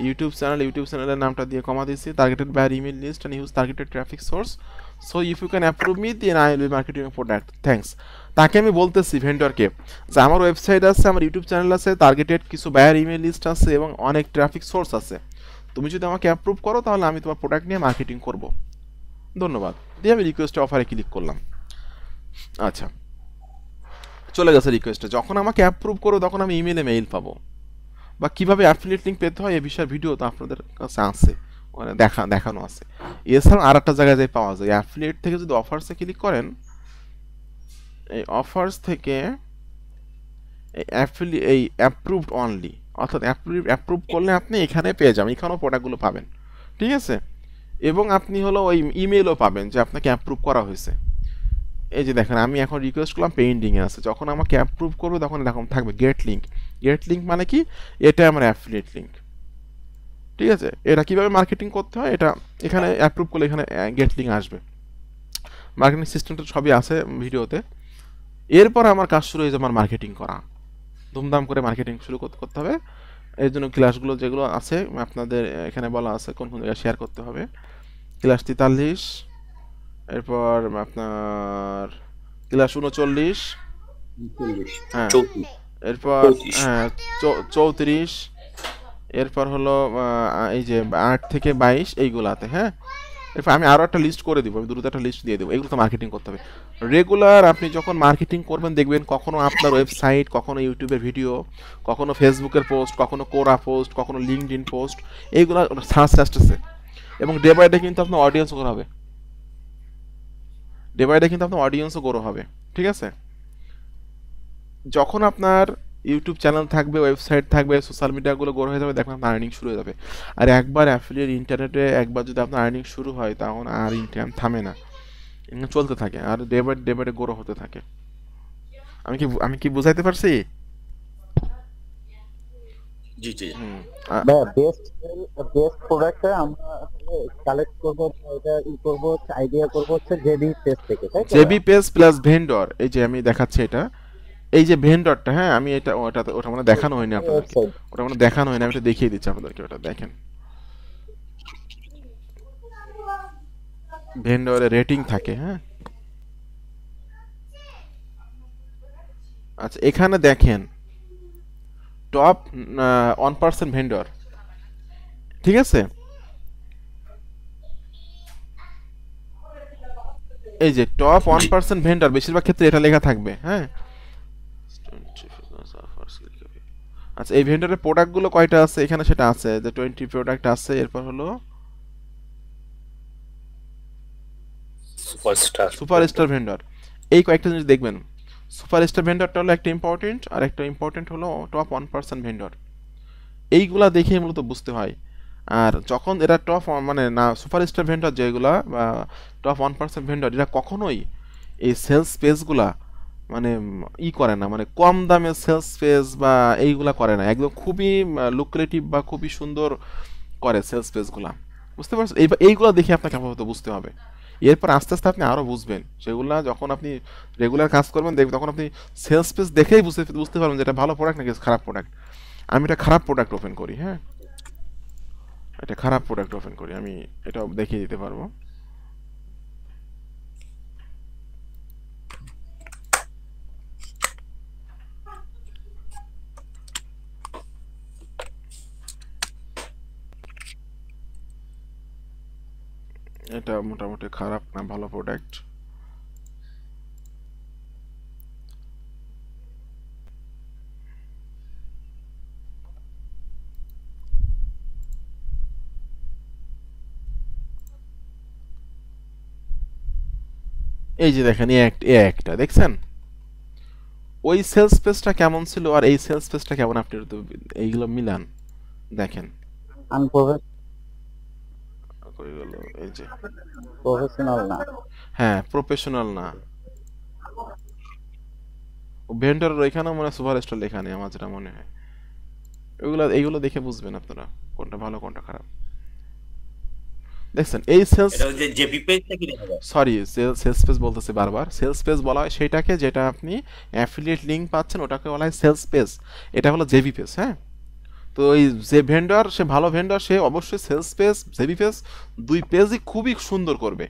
ইউটিউব চ্যানেলের নামটা দিয়ে কমা দিছি, targeted buy email list and use targeted traffic source, so if you can approve me then I will be marketing product, thanks. তাকে আমি বলতেছি ভেন্ডরকে যে আমার ওয়েবসাইট আছে, আমার ইউটিউব চ্যানেল আছে, টার্গেটেড কিছু বায়ার ইমেল লিস্ট আছে এবং অনেক ট্রাফিক সোর্স আছে, তুমি যদি আমাকে অ্যাপ্রুভ করো তাহলে আমি তোমার প্রোডাক্ট নিয়ে মার্কেটিং করব, ধন্যবাদ। দিয়ে আমি রিকোয়েস্ট অফারে ক্লিক করলাম। আচ্ছা, চলে গেছে রিকোয়েস্টে। যখন আমাকে অ্যাপ্রুভ করো তখন আমি ইমেলে মেইল পাবো, বা কীভাবে অ্যাফিলিয়েট লিঙ্ক পেতে হয় এ বিষয়ে ভিডিও তো আপনাদের কাছে আছে, মানে দেখানো আছে। এছাড়াও আর একটা জায়গায় যাই পাওয়া যায়, অ্যাফিলিয়েট থেকে যদি অফার্সে ক্লিক করেন, এই অফার্স থেকে এই অ্যাপ্রুভড অনলি, অর্থাৎ অ্যাপ্রুভ করলে আপনি এখানে পেয়ে যাবেন, এখানেও প্রোডাক্টগুলো পাবেন, ঠিক আছে? এবং আপনি হলো ওই ইমেলও পাবেন যে আপনাকে অ্যাপ্রুভ করা হয়েছে। এই যে দেখেন আমি এখন রিকোয়েস্ট করলাম, পেন্ডিংয়ে আছে, যখন আমাকে অ্যাপ্রুভ করবে তখন এরকম থাকবে গেট লিঙ্ক। গেট লিঙ্ক মানে কি, এটা আমার অ্যাফিলিয়েট লিঙ্ক, ঠিক আছে? এটা কিভাবে মার্কেটিং করতে হয় এটা এখানে অ্যাপ্রুভ করলে এখানে গেট লিঙ্ক আসবে। মার্কেটিং সিস্টেমটা সবই আছে ভিডিওতে। এরপর আমার কাজ শুরু হয়ে যাবে আমার মার্কেটিং করা, ধুমধাম করে মার্কেটিং শুরু করতে হবে। এর জন্য ক্লাসগুলো যেগুলো আছে আপনাদের এখানে বলা আছে কোন কোন জায়গায় শেয়ার করতে হবে। ক্লাস 43, এরপর আপনার ক্লাস 39, হ্যাঁ, এরপর 34, এরপর হলো এই যে 8 থেকে 22 এইগুলাতে, হ্যাঁ। এরপর আমি আরও একটা লিস্ট করে দিব, আমি দ্রুত একটা লিস্ট দিয়ে দেবো, এগুলো তো মার্কেটিং করতে হবে রেগুলার। আপনি যখন মার্কেটিং করবেন দেখবেন কখনো আপনার ওয়েবসাইট, কখনো ইউটিউবের ভিডিও, কখনো ফেসবুকের পোস্ট, কখনো কোরা পোস্ট, কখনো লিঙ্কডইন পোস্ট, এইগুলো সার্চ আসতেছে, এবং ডে বাই ডে কিন্তু আপনার অডিয়েন্সও গ্রো হবে, ডে বাই ডে কিন্তু আপনার অডিয়েন্সও গ্রো হবে, ঠিক আছে? যখন আপনার ইউটিউব চ্যানেল থাকবে, ওয়েবসাইট থাকবে, সোশ্যাল মিডিয়াগুলো গ্রো হয়ে যাবে, দেখবেন আপনার আর্নিং শুরু হয়ে যাবে। আর একবার অ্যাফিলিয়েট ইন্টারনেটে একবার যদি আপনার আর্নিং শুরু হয় তখন আর ইনকাম থামে না, চলতে থাকে, আর ডে বাই ডে গ্রো হতে থাকে। আমি কি বুঝাইতে পারছি? জি জি। বেস্ট প্রোডাক্টটা আমরা কালেক্ট করব, এটা করব, আইডিয়া করব হচ্ছে জেবি পেজ থেকে, তাই তো? জেবি পেজ প্লাস ভেন্ডর, এই যে আমি দেখাচ্ছি এটা, এই যে ভেন্ডরটা, হ্যাঁ, আমি ওটা মানে দেখানো হয়নি আপনাদেরকে, ওটা মানে দেখানো হয়নি, আমি এটা দেখিয়ে দিচ্ছি আপনাদেরকে, ওটা দেখেন। ভেন্ডরে রেটিং থাকে, হ্যাঁ। আচ্ছা, এখানে দেখেন টপ 1% ভেন্ডর, ঠিক আছে? এই যে টপ 1% ভেন্ডর, বেশিরভাগ ক্ষেত্রে এটা লেখা থাকবে, হ্যাঁ। আচ্ছা, এই ভেন্ডরের প্রোডাক্টগুলো কয়টা আছে এখানে সেটা আছে, যে 20 প্রোডাক্ট আছে। এরপর হলো সুপারস্টার ভেন্ডর, এই কয়েকটা জিনিস দেখবেন। সুপারস্টার ভেন্ডরটা হলো একটা ইম্পর্টেন্ট, আর একটা ইম্পর্টেন্ট হলো টপ 1% ভেন্ডর, এইগুলা দেখে মূলত বুঝতে হয়। আর যখন এরা টপ মানে না, সুপারস্টার ভেন্ডর যেগুলা বা টপ 1% ভেন্ডর, এরা কখনোই এই সেলস পেজগুলা মানে করে না, মানে কম দামে সেলস পেজ বা এইগুলা করে না, একদম খুবই লুক্রেটিভ বা খুবই সুন্দর করে সেলস পেজগুলা, বুঝতে পারছেন? এইগুলো দেখে আপনাকে আপাতত বুঝতে হবে। এরপর আস্তে আস্তে আপনি আরও বুঝবেন, সেগুলা যখন আপনি রেগুলার কাজ করবেন দেখবেন, তখন আপনি সেলস পেজ দেখেই বুঝতে পারবেন যে এটা ভালো প্রোডাক্ট নাকি খারাপ প্রোডাক্ট। আমি এটা খারাপ প্রোডাক্ট ওপেন করি, হ্যাঁ, এটা খারাপ প্রোডাক্ট ওপেন করি, আমি এটা দেখিয়ে দিতে পারবো। এটা মোটামুটি খারাপ না, ভালো প্রোডাক্ট। এই যে দেখেন একটা দেখছেন, ওই সেলস পেজটা কেমন ছিল আর এই সেলস পেজটা কেমন, আপনি একটু এইগুলো মিলান দেখেন। কই গেল? এই যে, প্রফেশনাল না। হ্যাঁ প্রফেশনাল না। ভেন্ডরের ওইখানে মনে হয় সুপার স্টোর লেখা নেই আমার যেটা মনে হয়। এইগুলো দেখে বুঝবেন আপনারা কোনটা ভালো কোনটা খারাপ। দেখছেন এই সেলস, এটা ওই যে জেপি পেজটা কি দেখা যায়? সরি সেলস পেজ বলতেছে বারবার, সেলস পেজ বলা হয় সেইটাকে যেটা আপনি অ্যাফিলিয়েট লিংক পাচ্ছেন ওটাকে বলা হয় সেলস পেজ, এটা হলো জেবি পেজ। হ্যাঁ, তো এই যে ভেন্ডর সে ভালো ভেন্ডর সে অবশ্যই সেলস পেজ জেবি পেজ দুই পেজই খুবই সুন্দর করবে।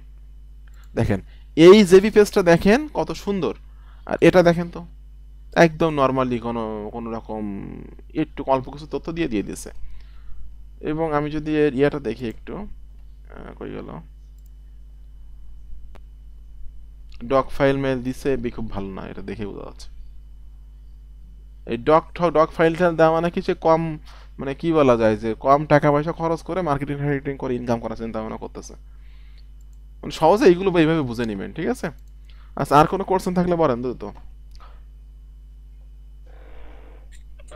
দেখেন এই জেবি পেজটা দেখেন কত সুন্দর, আর এটা দেখেন তো একদম নর্মালি কোনো কোনো রকম একটু অল্প কিছু তথ্য দিয়ে দিয়েছে। এবং আমি যদি এর ইয়াটা দেখি একটু, কই গেল, ডক ফাইল মেল দিছে খুব ভালো না, এটা দেখে বোঝা যাচ্ছে। এই ডক ফাইলটা দেওয়া মানে কি, যে কম মানে কি বলা যায়, যে কম টাকা পয়সা খরচ করে মার্কেটিং ফার্কেটিং করে ইনকাম করার চিন্তা ভাবনা করতেছে। মানে সহজে এইগুলো এইভাবে বুঝে নেবেন, ঠিক আছে? আচ্ছা, আর কোনো কোশ্চেন থাকলে বলেন দ্রুত।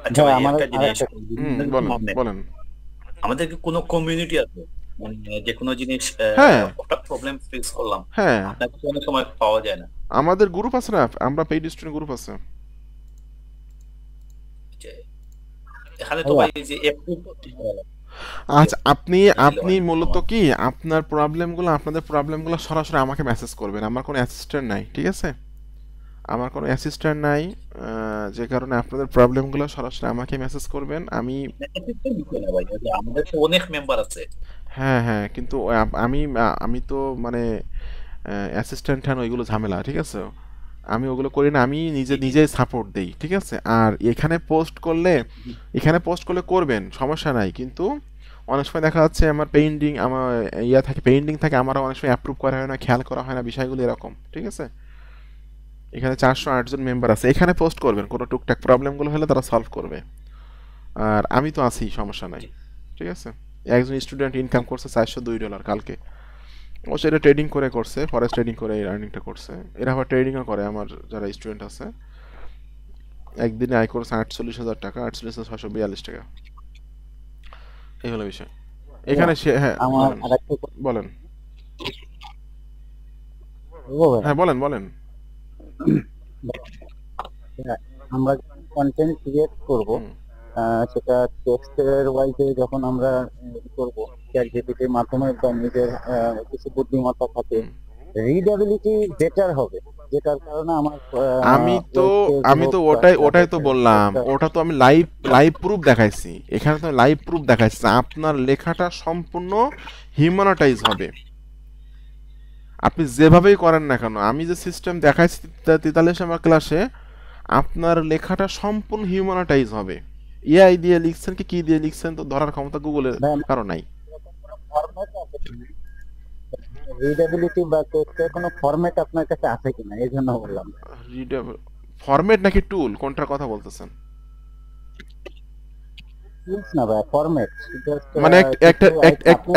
আচ্ছা ভাই একটা জিনিস, বলেন বলেন। আমাদের কি কোনো কমিউনিটি আছে, মানে যে কোনো জিনিস হ্যাঁ হঠাৎ প্রবলেম ফেস করলাম, হ্যাঁ, আপনাকে তো অনেক সময় পাওয়া যায় না, আমাদের গ্রুপ আছে না, আমরা পেইড স্টুডেন্ট গ্রুপ আছে। যে এখানে তো ভাই এই যে অ্যাপ্রুভ করতে হবে। আচ্ছা, আপনি মূলত কি আপনার প্রবলেমগুলো, আপনাদের প্রবলেমগুলো সরাসরি আমাকে মেসেজ করবেন, আমার কোনো অ্যাসিস্ট্যান্ট নাই, ঠিক আছে? আমার কোনো অ্যাসিস্ট্যান্ট নাই, যে কারণে আপনাদের প্রবলেমগুলো সরাসরি আমাকে মেসেজ করবেন। আমি ভাই আমাদের তো অনেক মেম্বার আছে। হ্যাঁ হ্যাঁ, কিন্তু আমি তো মানে অ্যাসিস্ট্যান্ট হ্যান ওইগুলো ঝামেলা, ঠিক আছে? আমি ওগুলো করি না, আমি নিজেই সাপোর্ট দেই, ঠিক আছে? আর এখানে পোস্ট করলে করবেন, সমস্যা নাই, কিন্তু অনেক সময় দেখা যাচ্ছে আমার পেন্ডিং থাকে, আমারও অনেক সময় অ্যাপ্রুভ করা হয় না, খেয়াল করা হয় না বিষয়গুলো এরকম, ঠিক আছে? এখানে 408 জন মেম্বার আছে, এখানে পোস্ট করবেন, কোনো টুকটাক প্রবলেমগুলো হলে তারা সলভ করবে। আর আমি তো আছি, সমস্যা নাই, ঠিক আছে? একজন স্টুডেন্ট ইনকাম করছে $402 কালকে। অবশ্য এটা ট্রেডিং করে করছে, ফরেক্স ট্রেডিং করে এই আর্নিংটা করছে। এরা আবার ট্রেডিংও করে, আমার যারা স্টুডেন্ট আছে। একদিনে আয় করছে $48,000, 48,642 টাকা। এই হলো বিষয়। এখানে হ্যাঁ আমার বলেন আরেকটা বলেন। বলবো হ্যাঁ বলেন বলেন। ভাই, আমরা কন্টেন্ট ক্রিয়েট করব, সেটা টেক্সটের ওয়াইজে যখন আমরা করব চ্যাট জিপিটির মাধ্যমে বা নিজের কিছু বুদ্ধিমত্তা থাকে, রিডেবিলিটি বেটার হবে, যেটার কারণে আমার আমি তো ওটাই তো বললাম, ওটা তো আমি লাইভ প্রুফ দেখাইছি, এখানে তো লাইভ প্রুফ দেখাইছি আপনার লেখাটা সম্পূর্ণ হিউম্যানাইজ হবে। আপনি যেভাবেই করেন না কেন, আমি যে সিস্টেম দেখাইছি 43 আমার ক্লাসে, আপনার লেখাটা সম্পূর্ণ হিউম্যানাইজ হবে। এআই দিয়ে লিখছেন কি দিয়ে লিখছেন তো ধরার ক্ষমতা গুগলের কারো নাই। রিডেবিলিটি বা টেক্সটের কোনো ফরম্যাট আপনার কাছে আছে কিনা, এই জন্য বললাম। ফরম্যাট নাকি টুল, কোনটার কথা বলতেছেন? টুলস না ভাই, ফরম্যাট। মানে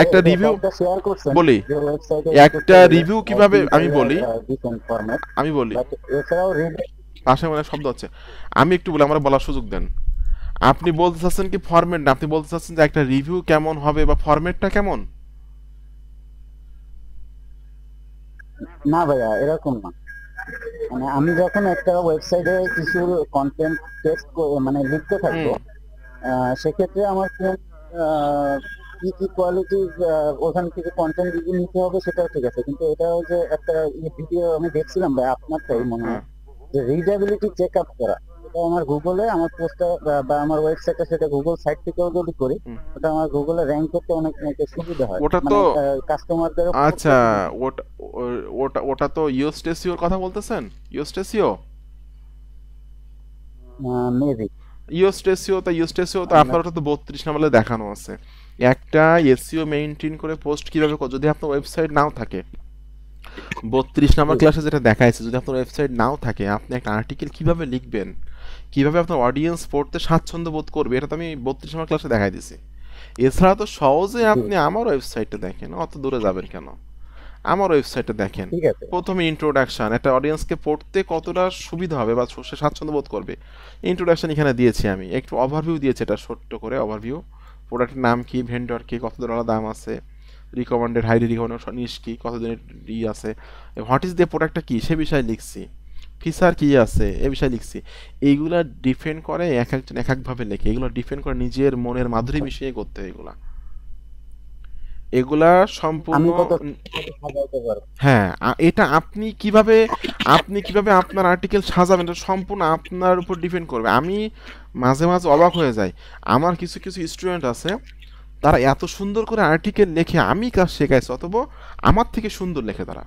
একটা রিভিউ শেয়ার করছেন বলি, যে ওয়েবসাইটে একটা রিভিউ কিভাবে আমি বলি এছাড়াও পাশে মানে শব্দ হচ্ছে, আমি একটু বলি, আমার বলার সুযোগ দেন। আপনি বলতে চাচ্ছেন কি ফরম্যাট না, আপনি বলতে চাচ্ছেন যে একটা রিভিউ কেমন হবে বা ফরম্যাটটা কেমন? না ভাইয়া, এরকম না। মানে আমি যখন একটা ওয়েবসাইটে কিছু কন্টেন্ট টেক্সট মানে লিখতে থাকবো, সেক্ষেত্রে আমার কি কি কোয়ালিটি ওখান থেকে কন্টেন্ট রিভিউ নিতে হবে সেটাও ঠিক আছে, কিন্তু এটাও যে একটা ভিডিও আমি দেখছিলাম ভাই আপনারটাই মনে হয়, যে রিডেবিলিটি চেক আপ করা, এটা আমার গুগলে আমার পোস্টটা বা আমার ওয়েবসাইটে, সেটা গুগল সাইট থেকেও যদি করি, ওটা আমার গুগলে র্যাঙ্ক করতে অনেক সুবিধা হয়। ওটা তো কাস্টমারদের আচ্ছা, ওটা তো ইওস্টেসিওর কথা বলতেছেন? ইওস্টেসিও মেবি ইওস্টেসিও তো আপনার ওটা তো 32 নম্বরে দেখানো আছে। একটা এসইও মেইনটেইন করে পোস্ট কিভাবে যদি আপনার ওয়েবসাইট নাও থাকে, 32 নম্বর ক্লাসে যেটা দেখাইছে, যদি আপনার ওয়েবসাইট নাও থাকে, আপনি একটা আর্টিকেল কিভাবে লিখবেন, কিভাবে আপনার অডিয়েন্স পড়তে স্বাচ্ছন্দ্য বোধ করবে, এটা তো আমি 32 নম্বর ক্লাসে দেখাই দিছি। এছাড়া তো সহজে আপনি আমার ওয়েবসাইটে দেখেন, অত দূরে যাবেন কেন? আমার ওয়েবসাইটে দেখেন, ঠিক আছে। প্রথমে ইন্ট্রোডাকশন, একটা অডিয়েন্সকে পড়তে কতটা সুবিধা হবে বা সে স্বাচ্ছন্দ্য বোধ করবে, ইন্ট্রোডাকশন এখানে দিয়েছি আমি, একটু ওভারভিউ দিয়েছি, এটা ছোট্ট করে ওভারভিউ, প্রোডাক্টের নাম কি, ভেন্ডর কি, কত ডলার দাম আছে, রিকমেন্ডেড, হাইলি রিকমেন্ডেড, নিশ কি, কতদিনের আছে, হোয়াট ইজ দ্য প্রোডাক্টটা কি সে বিষয়ে লিখছি, ফিচার কি আছে এ বিষয়ে লিখছি। এইগুলা ডিফেন্ড করে এক একজন এক একভাবে লেখে, এগুলো ডিফেন্ড করে নিজের মনের মাধুরী মিশিয়ে করতে হয় এগুলা, এগুলা সম্পূর্ণ। আমি কত সাজাইতে পারবো? হ্যাঁ, এটা আপনি কিভাবে আপনার আর্টিকেল সাজাবেন এটা সম্পূর্ণ আপনার উপর ডিপেন্ড করবে। আমি মাঝে মাঝে অবাক হয়ে যাই, আমার কিছু কিছু স্টুডেন্ট আছে তারা এত সুন্দর করে আর্টিকেল লেখে, আমি কাজ শেখাইছি অথবা আমার থেকে সুন্দর লেখে তারা,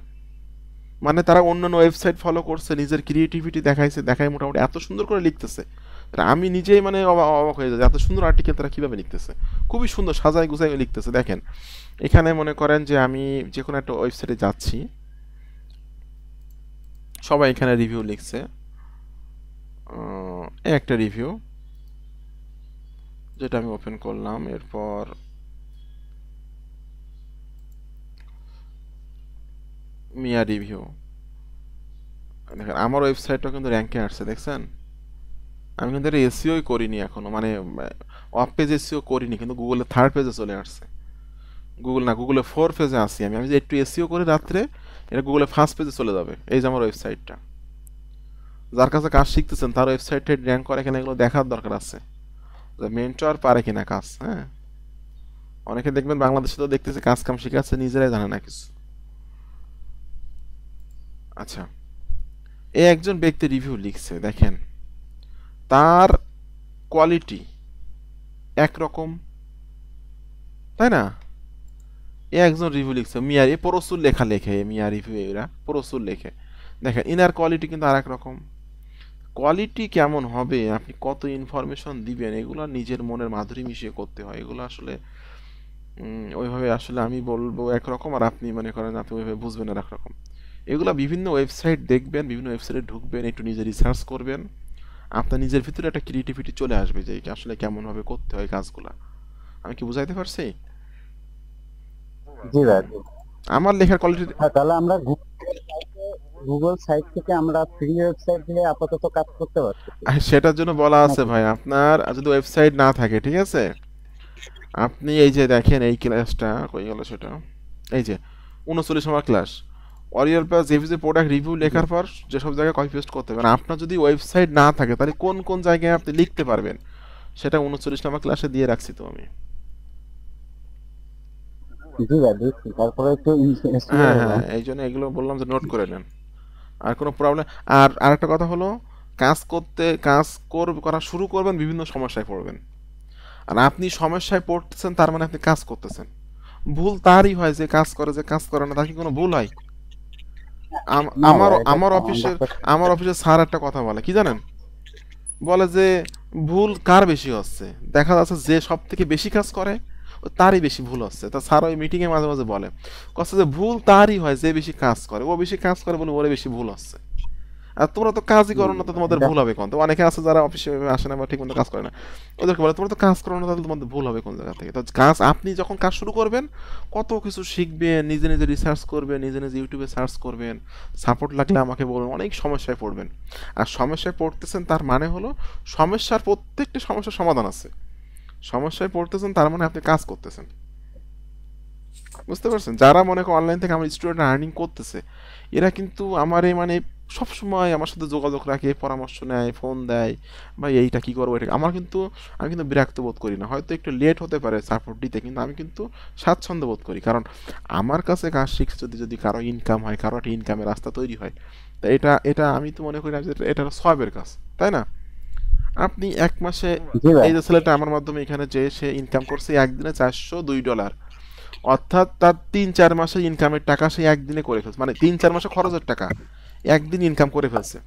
মানে তারা অন্যান্য ওয়েবসাইট ফলো করছে, নিজের ক্রিয়েটিভিটি দেখাইছে, দেখায় মোটামুটি এত সুন্দর করে লিখতেছে, আমি নিজেই মানে অবাক হয়ে যাই এত সুন্দর আর্টিকেল তারা কিভাবে লিখতেছে, খুবই সুন্দর সাজায় গুছায় লিখতেছে। দেখেন এখানে মনে করেন যে আমি যে কোনো একটা ওয়েবসাইটে যাচ্ছি, সবাই এখানে রিভিউ লিখছে, একটা রিভিউ যেটা আমি ওপেন করলাম, এরপর মিয়া রিভিউ, দেখেন আমার ওয়েবসাইটটা কিন্তু র্যাঙ্কে আসছে, দেখছেন আমি কিন্তু এটা এসইও করিনি এখনো, মানে অফ পেজ এসইও করিনি, কিন্তু গুগলের থার্ড পেজে চলে আসছে, গুগলে 4 পেজে আসি আমি, আমি যে একটু এসইও করি রাত্রে, এটা গুগলে ফার্স্ট পেজে চলে যাবে। এই যে আমার ওয়েবসাইটটা, যার কাছে কাজ শিখতেছেন তার ওয়েবসাইটে র্যাঙ্ক করে কিনা এগুলো দেখার দরকার আছে, যে মেন্টর পারে কিনা কাজ। হ্যাঁ, অনেকে দেখবেন বাংলাদেশে তো দেখতেছে কাজ কাম শিখাচ্ছে, নিজেরাই জানে না কিছু। আচ্ছা, এই একজন ব্যক্তি রিভিউ লিখছে, দেখেন তার কোয়ালিটি একরকম, তাই না? এ একজন রিভিউ লিখছে, মিয়া এ প্রচুর লেখা লেখে, মিয়া রিভিউ এরা প্রচুর লেখে, দেখেন ইনার কোয়ালিটি কিন্তু আর এক রকম। কোয়ালিটি কেমন হবে, আপনি কত ইনফরমেশন দিবেন, এগুলো নিজের মনের মাধুরী মিশিয়ে করতে হয়, এগুলো আসলে ওইভাবে আসলে আমি বলবো একরকম, আর আপনি মনে করেন আপনি ওইভাবে বুঝবেন আর একরকম। এগুলো বিভিন্ন ওয়েবসাইট দেখবেন, বিভিন্ন ওয়েবসাইটে ঢুকবেন, একটু নিজে রিসার্চ করবেন, আপনার নিজের ভিতরে একটা ক্রিয়েটিভিটি চলে আসবে যে আসলে কেমনভাবে করতে হয় কাজগুলা। আমি কি বুঝাইতে পারছি? জি ভাই, জি। আমার লেখার কোয়ালিটি, তাহলে আমরা গুগল সাইট থেকে আমরা ফ্রি ওয়েবসাইট দিয়ে আপাতত কাজ করতে পারছি সেটার জন্য বলা আছে নাকি? ভাই, আপনার যদি ওয়েবসাইট না থাকে, ঠিক আছে, আপনি এই যে দেখেন এই ক্লাসটা কই গেল সেটা, এই যে 39 নম্বর ক্লাস, ওরিয়াল প্লাস জেভিসি প্রোডাক্ট রিভিউ লেখার পর যেসব জায়গায় কপি পেস্ট করতে পারেন, আপনার যদি ওয়েবসাইট না থাকে তাহলে কোন কোন জায়গায় আপনি লিখতে পারবেন সেটা 39 নম্বর ক্লাসে দিয়ে রাখছি তো আমি। জি ভাই, দেখছি। তারপরে একটু হ্যাঁ হ্যাঁ, এই জন্য এগুলো বললাম যে নোট করে নেন, আর কোনো প্রবলেম। আর আরেকটা কথা হলো, করা শুরু করবেন বিভিন্ন সমস্যায় পড়বেন, আর আপনি সমস্যায় পড়তেছেন তার মানে আপনি কাজ করতেছেন। ভুল তারই হয় যে কাজ করে, যে কাজ করে না তার কি কোনো ভুল হয়? না আমার ভাই, এটা আমার তো অফিসের 100% আমার অফিসের স্যার একটা কথা বলে কি জানেন, বলে যে ভুল কার বেশি হচ্ছে, দেখা যাচ্ছে যে সব থেকে বেশি কাজ করে ও তারই বেশি ভুল হচ্ছে। তা স্যার ওই মিটিং এ মাঝে মাঝে বলে, কচ্ছে যে ভুল তারই হয় যে বেশি কাজ করে, ও বেশি কাজ করে বলে ওরে বেশি ভুল হচ্ছে। আর তোমরা তো কাজই করো না, তো তোমাদের এটা ভুল হবে কোন? তো অনেকে আছে যারা অফিসে আসে না বা ঠিক মতো কাজ করে না, ওদেরকে বলে তোমরা তো কাজ করো না, তাহলে তোমাদের ভুল হবে কোন জায়গা থেকে? তো কাজ আপনি যখন কাজ শুরু করবেন কত কিছু শিখবেন, নিজে নিজে রিসার্চ করবেন, নিজে নিজে ইউটিউবে সার্চ করবেন, সাপোর্ট লাগলে আমাকে বলবেন, অনেক সমস্যায় পড়বেন। আর সমস্যায় পড়তেছেন তার মানে হলো সমস্যার প্রত্যেকটি সমস্যার সমাধান আছে, সমস্যায় পড়তেছেন তার মানে আপনি কাজ করতেছেন। বুঝতে পারছেন? যারা মনে করেন অনলাইন থেকে আমার স্টুডেন্ট আর্নিং করতেছে, এরা কিন্তু আমার এই মানে সবসময় আমার সাথে যোগাযোগ রাখে, পরামর্শ নেয়, ফোন দেয়, ভাই এইটা কি করবো, এটা আমি কিন্তু বিরক্ত বোধ করি না, হয়তো একটু লেট হতে পারে সাপোর্ট দিতে, কিন্তু আমি কিন্তু স্বাচ্ছন্দ্য বোধ করি, কারণ আমার কাছে কাজ শিখছে যদি যদি কারো ইনকাম হয়, কারো একটা ইনকামের রাস্তা তৈরি হয়, তা এটা এটা আমি তো মনে করি না যে এটা সবের কাজ, তাই না? আপনি এক মাসে, জি ভাই, এই যে ছেলেটা আমার মাধ্যমে এখানে যে সে ইনকাম করছে একদিনে $402, অর্থাৎ তার 3-4 মাসের ইনকামের টাকা সে একদিনে করে ফেলছে, মানে 3-4 মাসে খরচের টাকা একদিন ইনকাম করে ফেলছে।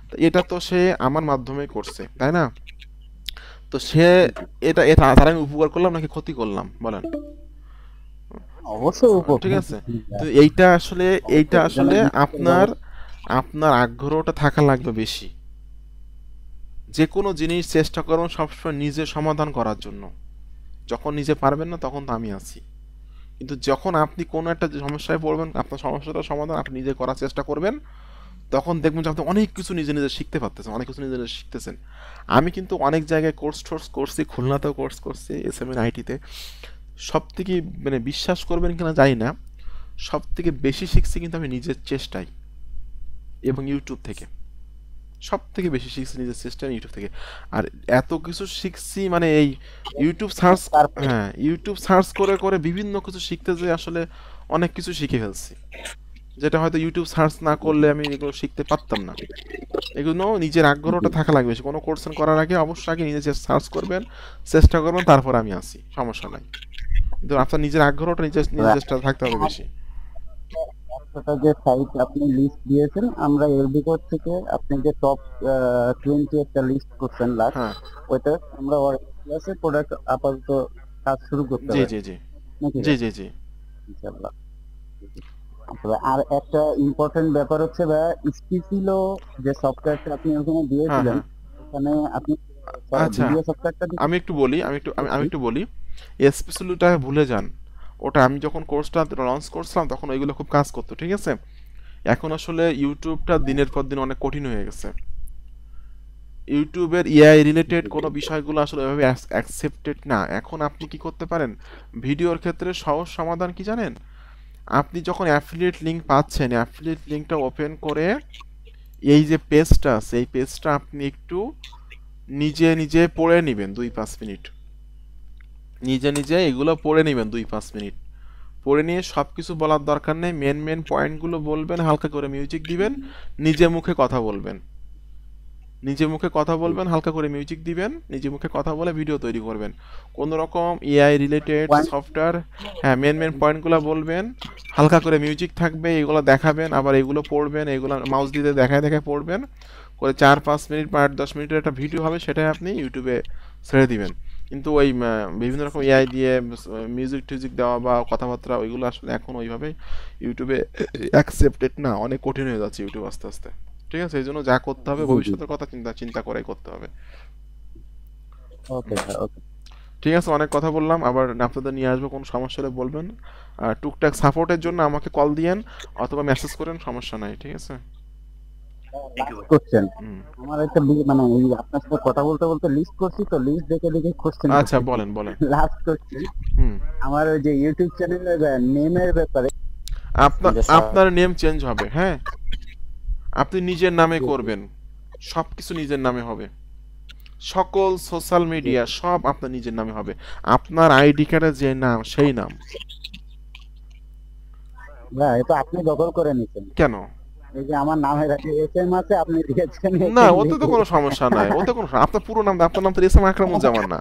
তো এটা তো সে আমার মাধ্যমে করছে, তাই না? তো সে এটা এটা তার আমি উপকার করলাম নাকি ক্ষতি করলাম বলেন? অবশ্যই ঠিক আছে, তো এইটা আসলে আপনার আপনার আগ্রহটা থাকা লাগবে বেশি। যে কোনো জিনিস চেষ্টা করুন সবসময় নিজে সমাধান করার জন্য, যখন নিজে পারবেন না তখন তো আমি আছি, কিন্তু যখন আপনি কোনো একটা সমস্যায় পড়বেন, আপনার সমস্যাটার সমাধান আপনি নিজে করার চেষ্টা করবেন, তখন দেখবেন যে আপনি অনেক কিছু নিজে নিজে শিখতে পারতেছেন, অনেক কিছু নিজে নিজে শিখতেছেন। আমি কিন্তু অনেক জায়গায় কোর্স করছি, খুলনাতেও কোর্স করছি এসএমএন আইটিতে। সব থেকে মানে বিশ্বাস করবেন কিনা জানি না, সব থেকে বেশি শিখছি কিন্তু আমি নিজের চেষ্টায় এবং ইউটিউব থেকে। সব থেকে বেশি শিখছি নিজের চেষ্টায় ইউটিউব থেকে। আর এত কিছু শিখছি মানে এই ইউটিউব সার্চ, তারপর হ্যাঁ ইউটিউব সার্চ করে করে বিভিন্ন কিছু শিখতে যেয়ে আসলে অনেক কিছু শিখে ফেলছি, যেটা হয়তো ইউটিউব সার্চ না করলে আমি এগুলো শিখতে পারতাম না। এগুলো নিজের আগ্রহটা থাকা লাগবে। কোনো কোর্স করার আগে অবশ্যই আগে নিজে সার্চ করবেন, চেষ্টা করবেন, তারপর আমি আসি, সমস্যা নাই। কিন্তু আপনার নিজের আগ্রহটা নিজের নিজের চেষ্টা থাকতে হবে বেশি। একটা যে সাইট আপনি লিস্ট দিয়েছেন, আমরা এলবি কোড থেকে আপনি যে টপ 20 একটা লিস্ট করছেন লাস্ট, হ্যাঁ ওইটা আমরা ক্লাসে প্রোডাক্ট আপাতত কাজ শুরু করতে জি হবে জি জি নাকি জি ভাই? জি জি ইনশাআল্লাহ। তবে আর একটা ইম্পর্টেন্ট ব্যাপার হচ্ছে ভাই, স্কিসিলো যে সফটওয়্যারটা আপনি ওখানে হ্যাঁ দিয়েছিলেন, হ্যাঁ ওখানে আপনি আচ্ছা, ভিডিও সফটওয়্যারটা আমি একটু বলি, আমি একটু বলি, এসপিসিলিটা ভুলে যান। ওটা আমি যখন কোর্সটা লঞ্চ করছিলাম তখন ওইগুলো খুব কাজ করতো, ঠিক আছে। এখন আসলে ইউটিউবটা দিনের পর দিন অনেক কঠিন হয়ে গেছে। ইউটিউবের এআই রিলেটেড কোনো বিষয়গুলো আসলে এভাবে অ্যাকসেপ্টেড না। এখন আপনি কি করতে পারেন, ভিডিওর ক্ষেত্রে সহজ সমাধান কি জানেন? আপনি যখন অ্যাফিলিয়েট লিঙ্ক পাচ্ছেন, অ্যাফিলিয়েট লিঙ্কটা ওপেন করে এই যে পেজটা আছে, এই পেজটা আপনি একটু নিজে নিজে পড়ে নেবেন 2-5 মিনিট। নিজে নিজে এগুলো পড়ে নেবেন 2-5 মিনিট। পড়ে নিয়ে সব কিছু বলার দরকার নেই, মেন মেন পয়েন্টগুলো বলবেন, হালকা করে মিউজিক দিবেন, নিজে মুখে কথা বলবেন। নিজে মুখে কথা বলবেন, হালকা করে মিউজিক দিবেন, নিজে মুখে কথা বলে ভিডিও তৈরি করবেন। কোনো রকম এআই রিলেটেড সফটওয়্যার, হ্যাঁ মেন মেন পয়েন্টগুলো বলবেন, হালকা করে মিউজিক থাকবে, এগুলো দেখাবেন, আবার এগুলো পড়বেন, এগুলো মাউস দিয়ে দেখায় দেখায় পড়বেন করে 4-5 মিনিট বা 8-10 মিনিটের একটা ভিডিও হবে, সেটাই আপনি ইউটিউবে ছেড়ে দিবেন। কিন্তু ওই বিভিন্ন রকম এআই দিয়ে মিউজিক টিউজিক দেওয়া বা কথাবার্তা, ওইগুলো আসলে এখন ওইভাবে ইউটিউবে অ্যাকসেপ্টেড না, অনেক কঠিন হয়ে যাচ্ছে ইউটিউব আস্তে আস্তে। ঠিক আছে, এই জন্য যা করতে হবে ভবিষ্যতের কথা চিন্তা চিন্তা করেই করতে হবে। ওকে স্যার, ওকে। ঠিক আছে, অনেক কথা বললাম, আবার আপনাদের নিয়ে আসবো, কোনো সমস্যা হলে বলবেন। আর টুকটাক সাপোর্টের জন্য আমাকে কল দিয়েন অথবা মেসেজ করেন, সমস্যা নাই, ঠিক আছে। থ্যাংক ইউ ভাই। কোশ্চেন হুম, আমার একটা মানে এই আপনার সাথে কথা বলতে বলতে লিস্ট করছি, তো লিস্ট দেখে দেখে কোশ্চেন আচ্ছা করছি। বলেন বলেন। লাস্ট কোশ্চেন হুম, আমার ওই যে ইউটিউব চ্যানেলের নেমের ব্যাপারে। আপনার যে সব- আপনার নেম চেঞ্জ হবে, হ্যাঁ, আপনি নিজের নামে করবেন, সব কিছু নিজের নামে হবে, সকল সোশ্যাল মিডিয়া সব আপনার নিজের নামে হবে, আপনার আইডি কার্ডে যে নাম সেই নাম। ভাই এটা আপনি দখল করে নিছেন। কেন? এই যে আমার নামের আগে এসএম আছে, আপনি দিয়েছেন না, HM ওতে তো লিখে। কোনো সমস্যা নাই, ওতে কোনো আপনার পুরো নাম, আপনার নাম তো এস এম আকরামুজ্জামান না,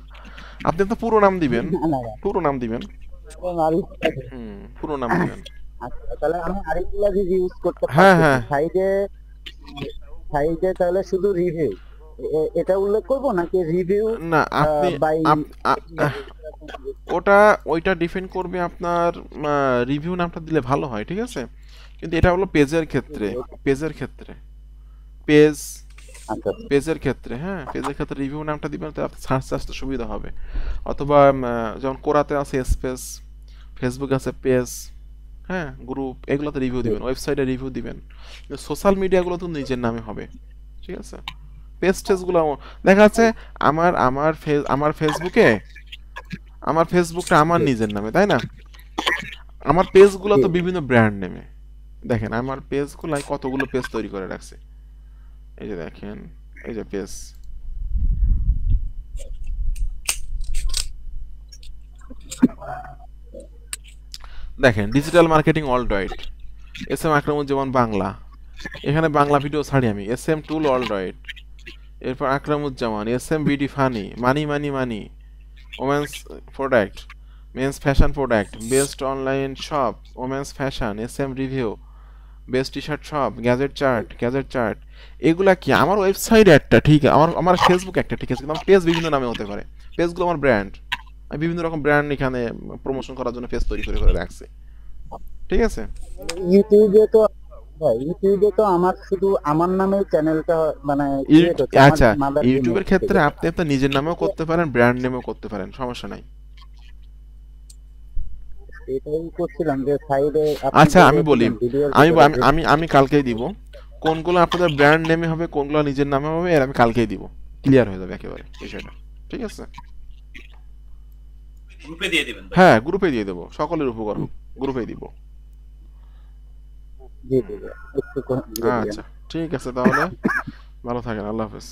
আপনি তো পুরো নাম দিবেন, না না ভাই, পুরো নাম দিবেন। এবং আরিফ আছে। হুম, পুরো নাম দিবেন। আচ্ছা, তাহলে আমি আরিফুল আজিজ ইউজ করতে হ্যাঁ পারতেছি। হ্যাঁ, সাইডে সাইডে তাহলে শুধু রিভিউ এটা উল্লেখ করব নাকি রিভিউ না আপনি বাই? ওটা ওইটা ডিপেন্ড করবে আপনার রিভিউ নামটা দিলে ভালো হয়, ঠিক আছে। কিন্তু এটা হলো পেজের ক্ষেত্রে, পেজের ক্ষেত্রে পেজ আচ্ছা পেজের ক্ষেত্রে, হ্যাঁ পেজের ক্ষেত্রে রিভিউ নামটা দিবেন, তো আপনার সার্চ আসতে সুবিধা হবে। অথবা যেমন কোরাতে আছে স্পেস, ফেসবুক আছে পেজ, হ্যাঁ গ্রুপ, এগুলোতে রিভিউ দিবেন, ওয়েবসাইটে রিভিউ দিবেন। সোশ্যাল মিডিয়াগুলো তো নিজের নামে হবে, ঠিক আছে। পেজ টেজগুলো দেখা যাচ্ছে আমার ফেসবুকে, আমার ফেসবুকটা আমার নিজের নামে, তাই না। আমার পেজগুলো তো বিভিন্ন ব্র্যান্ড নেমে, দেখেন আমার পেজগুলো কতগুলো পেজ তৈরি করে রাখছে, এই যে দেখেন, এই যে পেজ, দেখেন digital marketing world wide, S M Akramuzzaman Bangla, এখানে বাংলা ভিডিও ছাড়ি আমি, S M tool world wide, এরপর Akramuzzaman, S M BD funny, money money money, women's product, men's fashion product, best online shop, women's fashion, S M review, best T shirt shop, gadget chart, এগুলা কি আমার website একটা, ঠিক আছে, আমার আমার Facebook একটা, ঠিক আছে, কিন্তু আমার পেজ বিভিন্ন নামে হতে পারে, পেজগুলো আমার ব্র্যান্ড, আমি বিভিন্ন রকম ব্র্যান্ড এখানে প্রমোশন করার জন্য পেজ তৈরি করে করে রাখছি, ঠিক আছে। ইউটিউবে তো ভাই, ইউটিউবে তো আমার শুধু আমার নামে চ্যানেলটা মানে ক্রিয়েট হচ্ছে আমার আচ্ছা, মাদার ইউটিউবের ক্ষেত্রে আপনি আপনার নিজের নামেও করতে পারেন, ব্র্যান্ড নেমেও করতে পারেন, সমস্যা নাই। এটাই করছিলাম যে সাইডে আচ্ছা আমি বলি, ভিডিওর আমি ভিতরে আমি আমি আমি কালকেই দিব। কোনগুলো আপনাদের ব্র্যান্ড নেমে হবে, কোনগুলো নিজের নামে হবে, এর আমি কালকেই দিব। ক্লিয়ার হয়ে যাবে একেবারে বিষয়টা। ঠিক আছে? গ্রুপে দিয়ে দিবেন ভাই। হ্যাঁ, গ্রুপে দিয়ে দেবো, সকলের উপকার হোক, গ্রুপেই দিব। জি জি জি, একটু দিয়ে দিবেন। আচ্ছা ঠিক আছে তাহলে, ভালো থাকেন, আল্লাহ হাফেজ।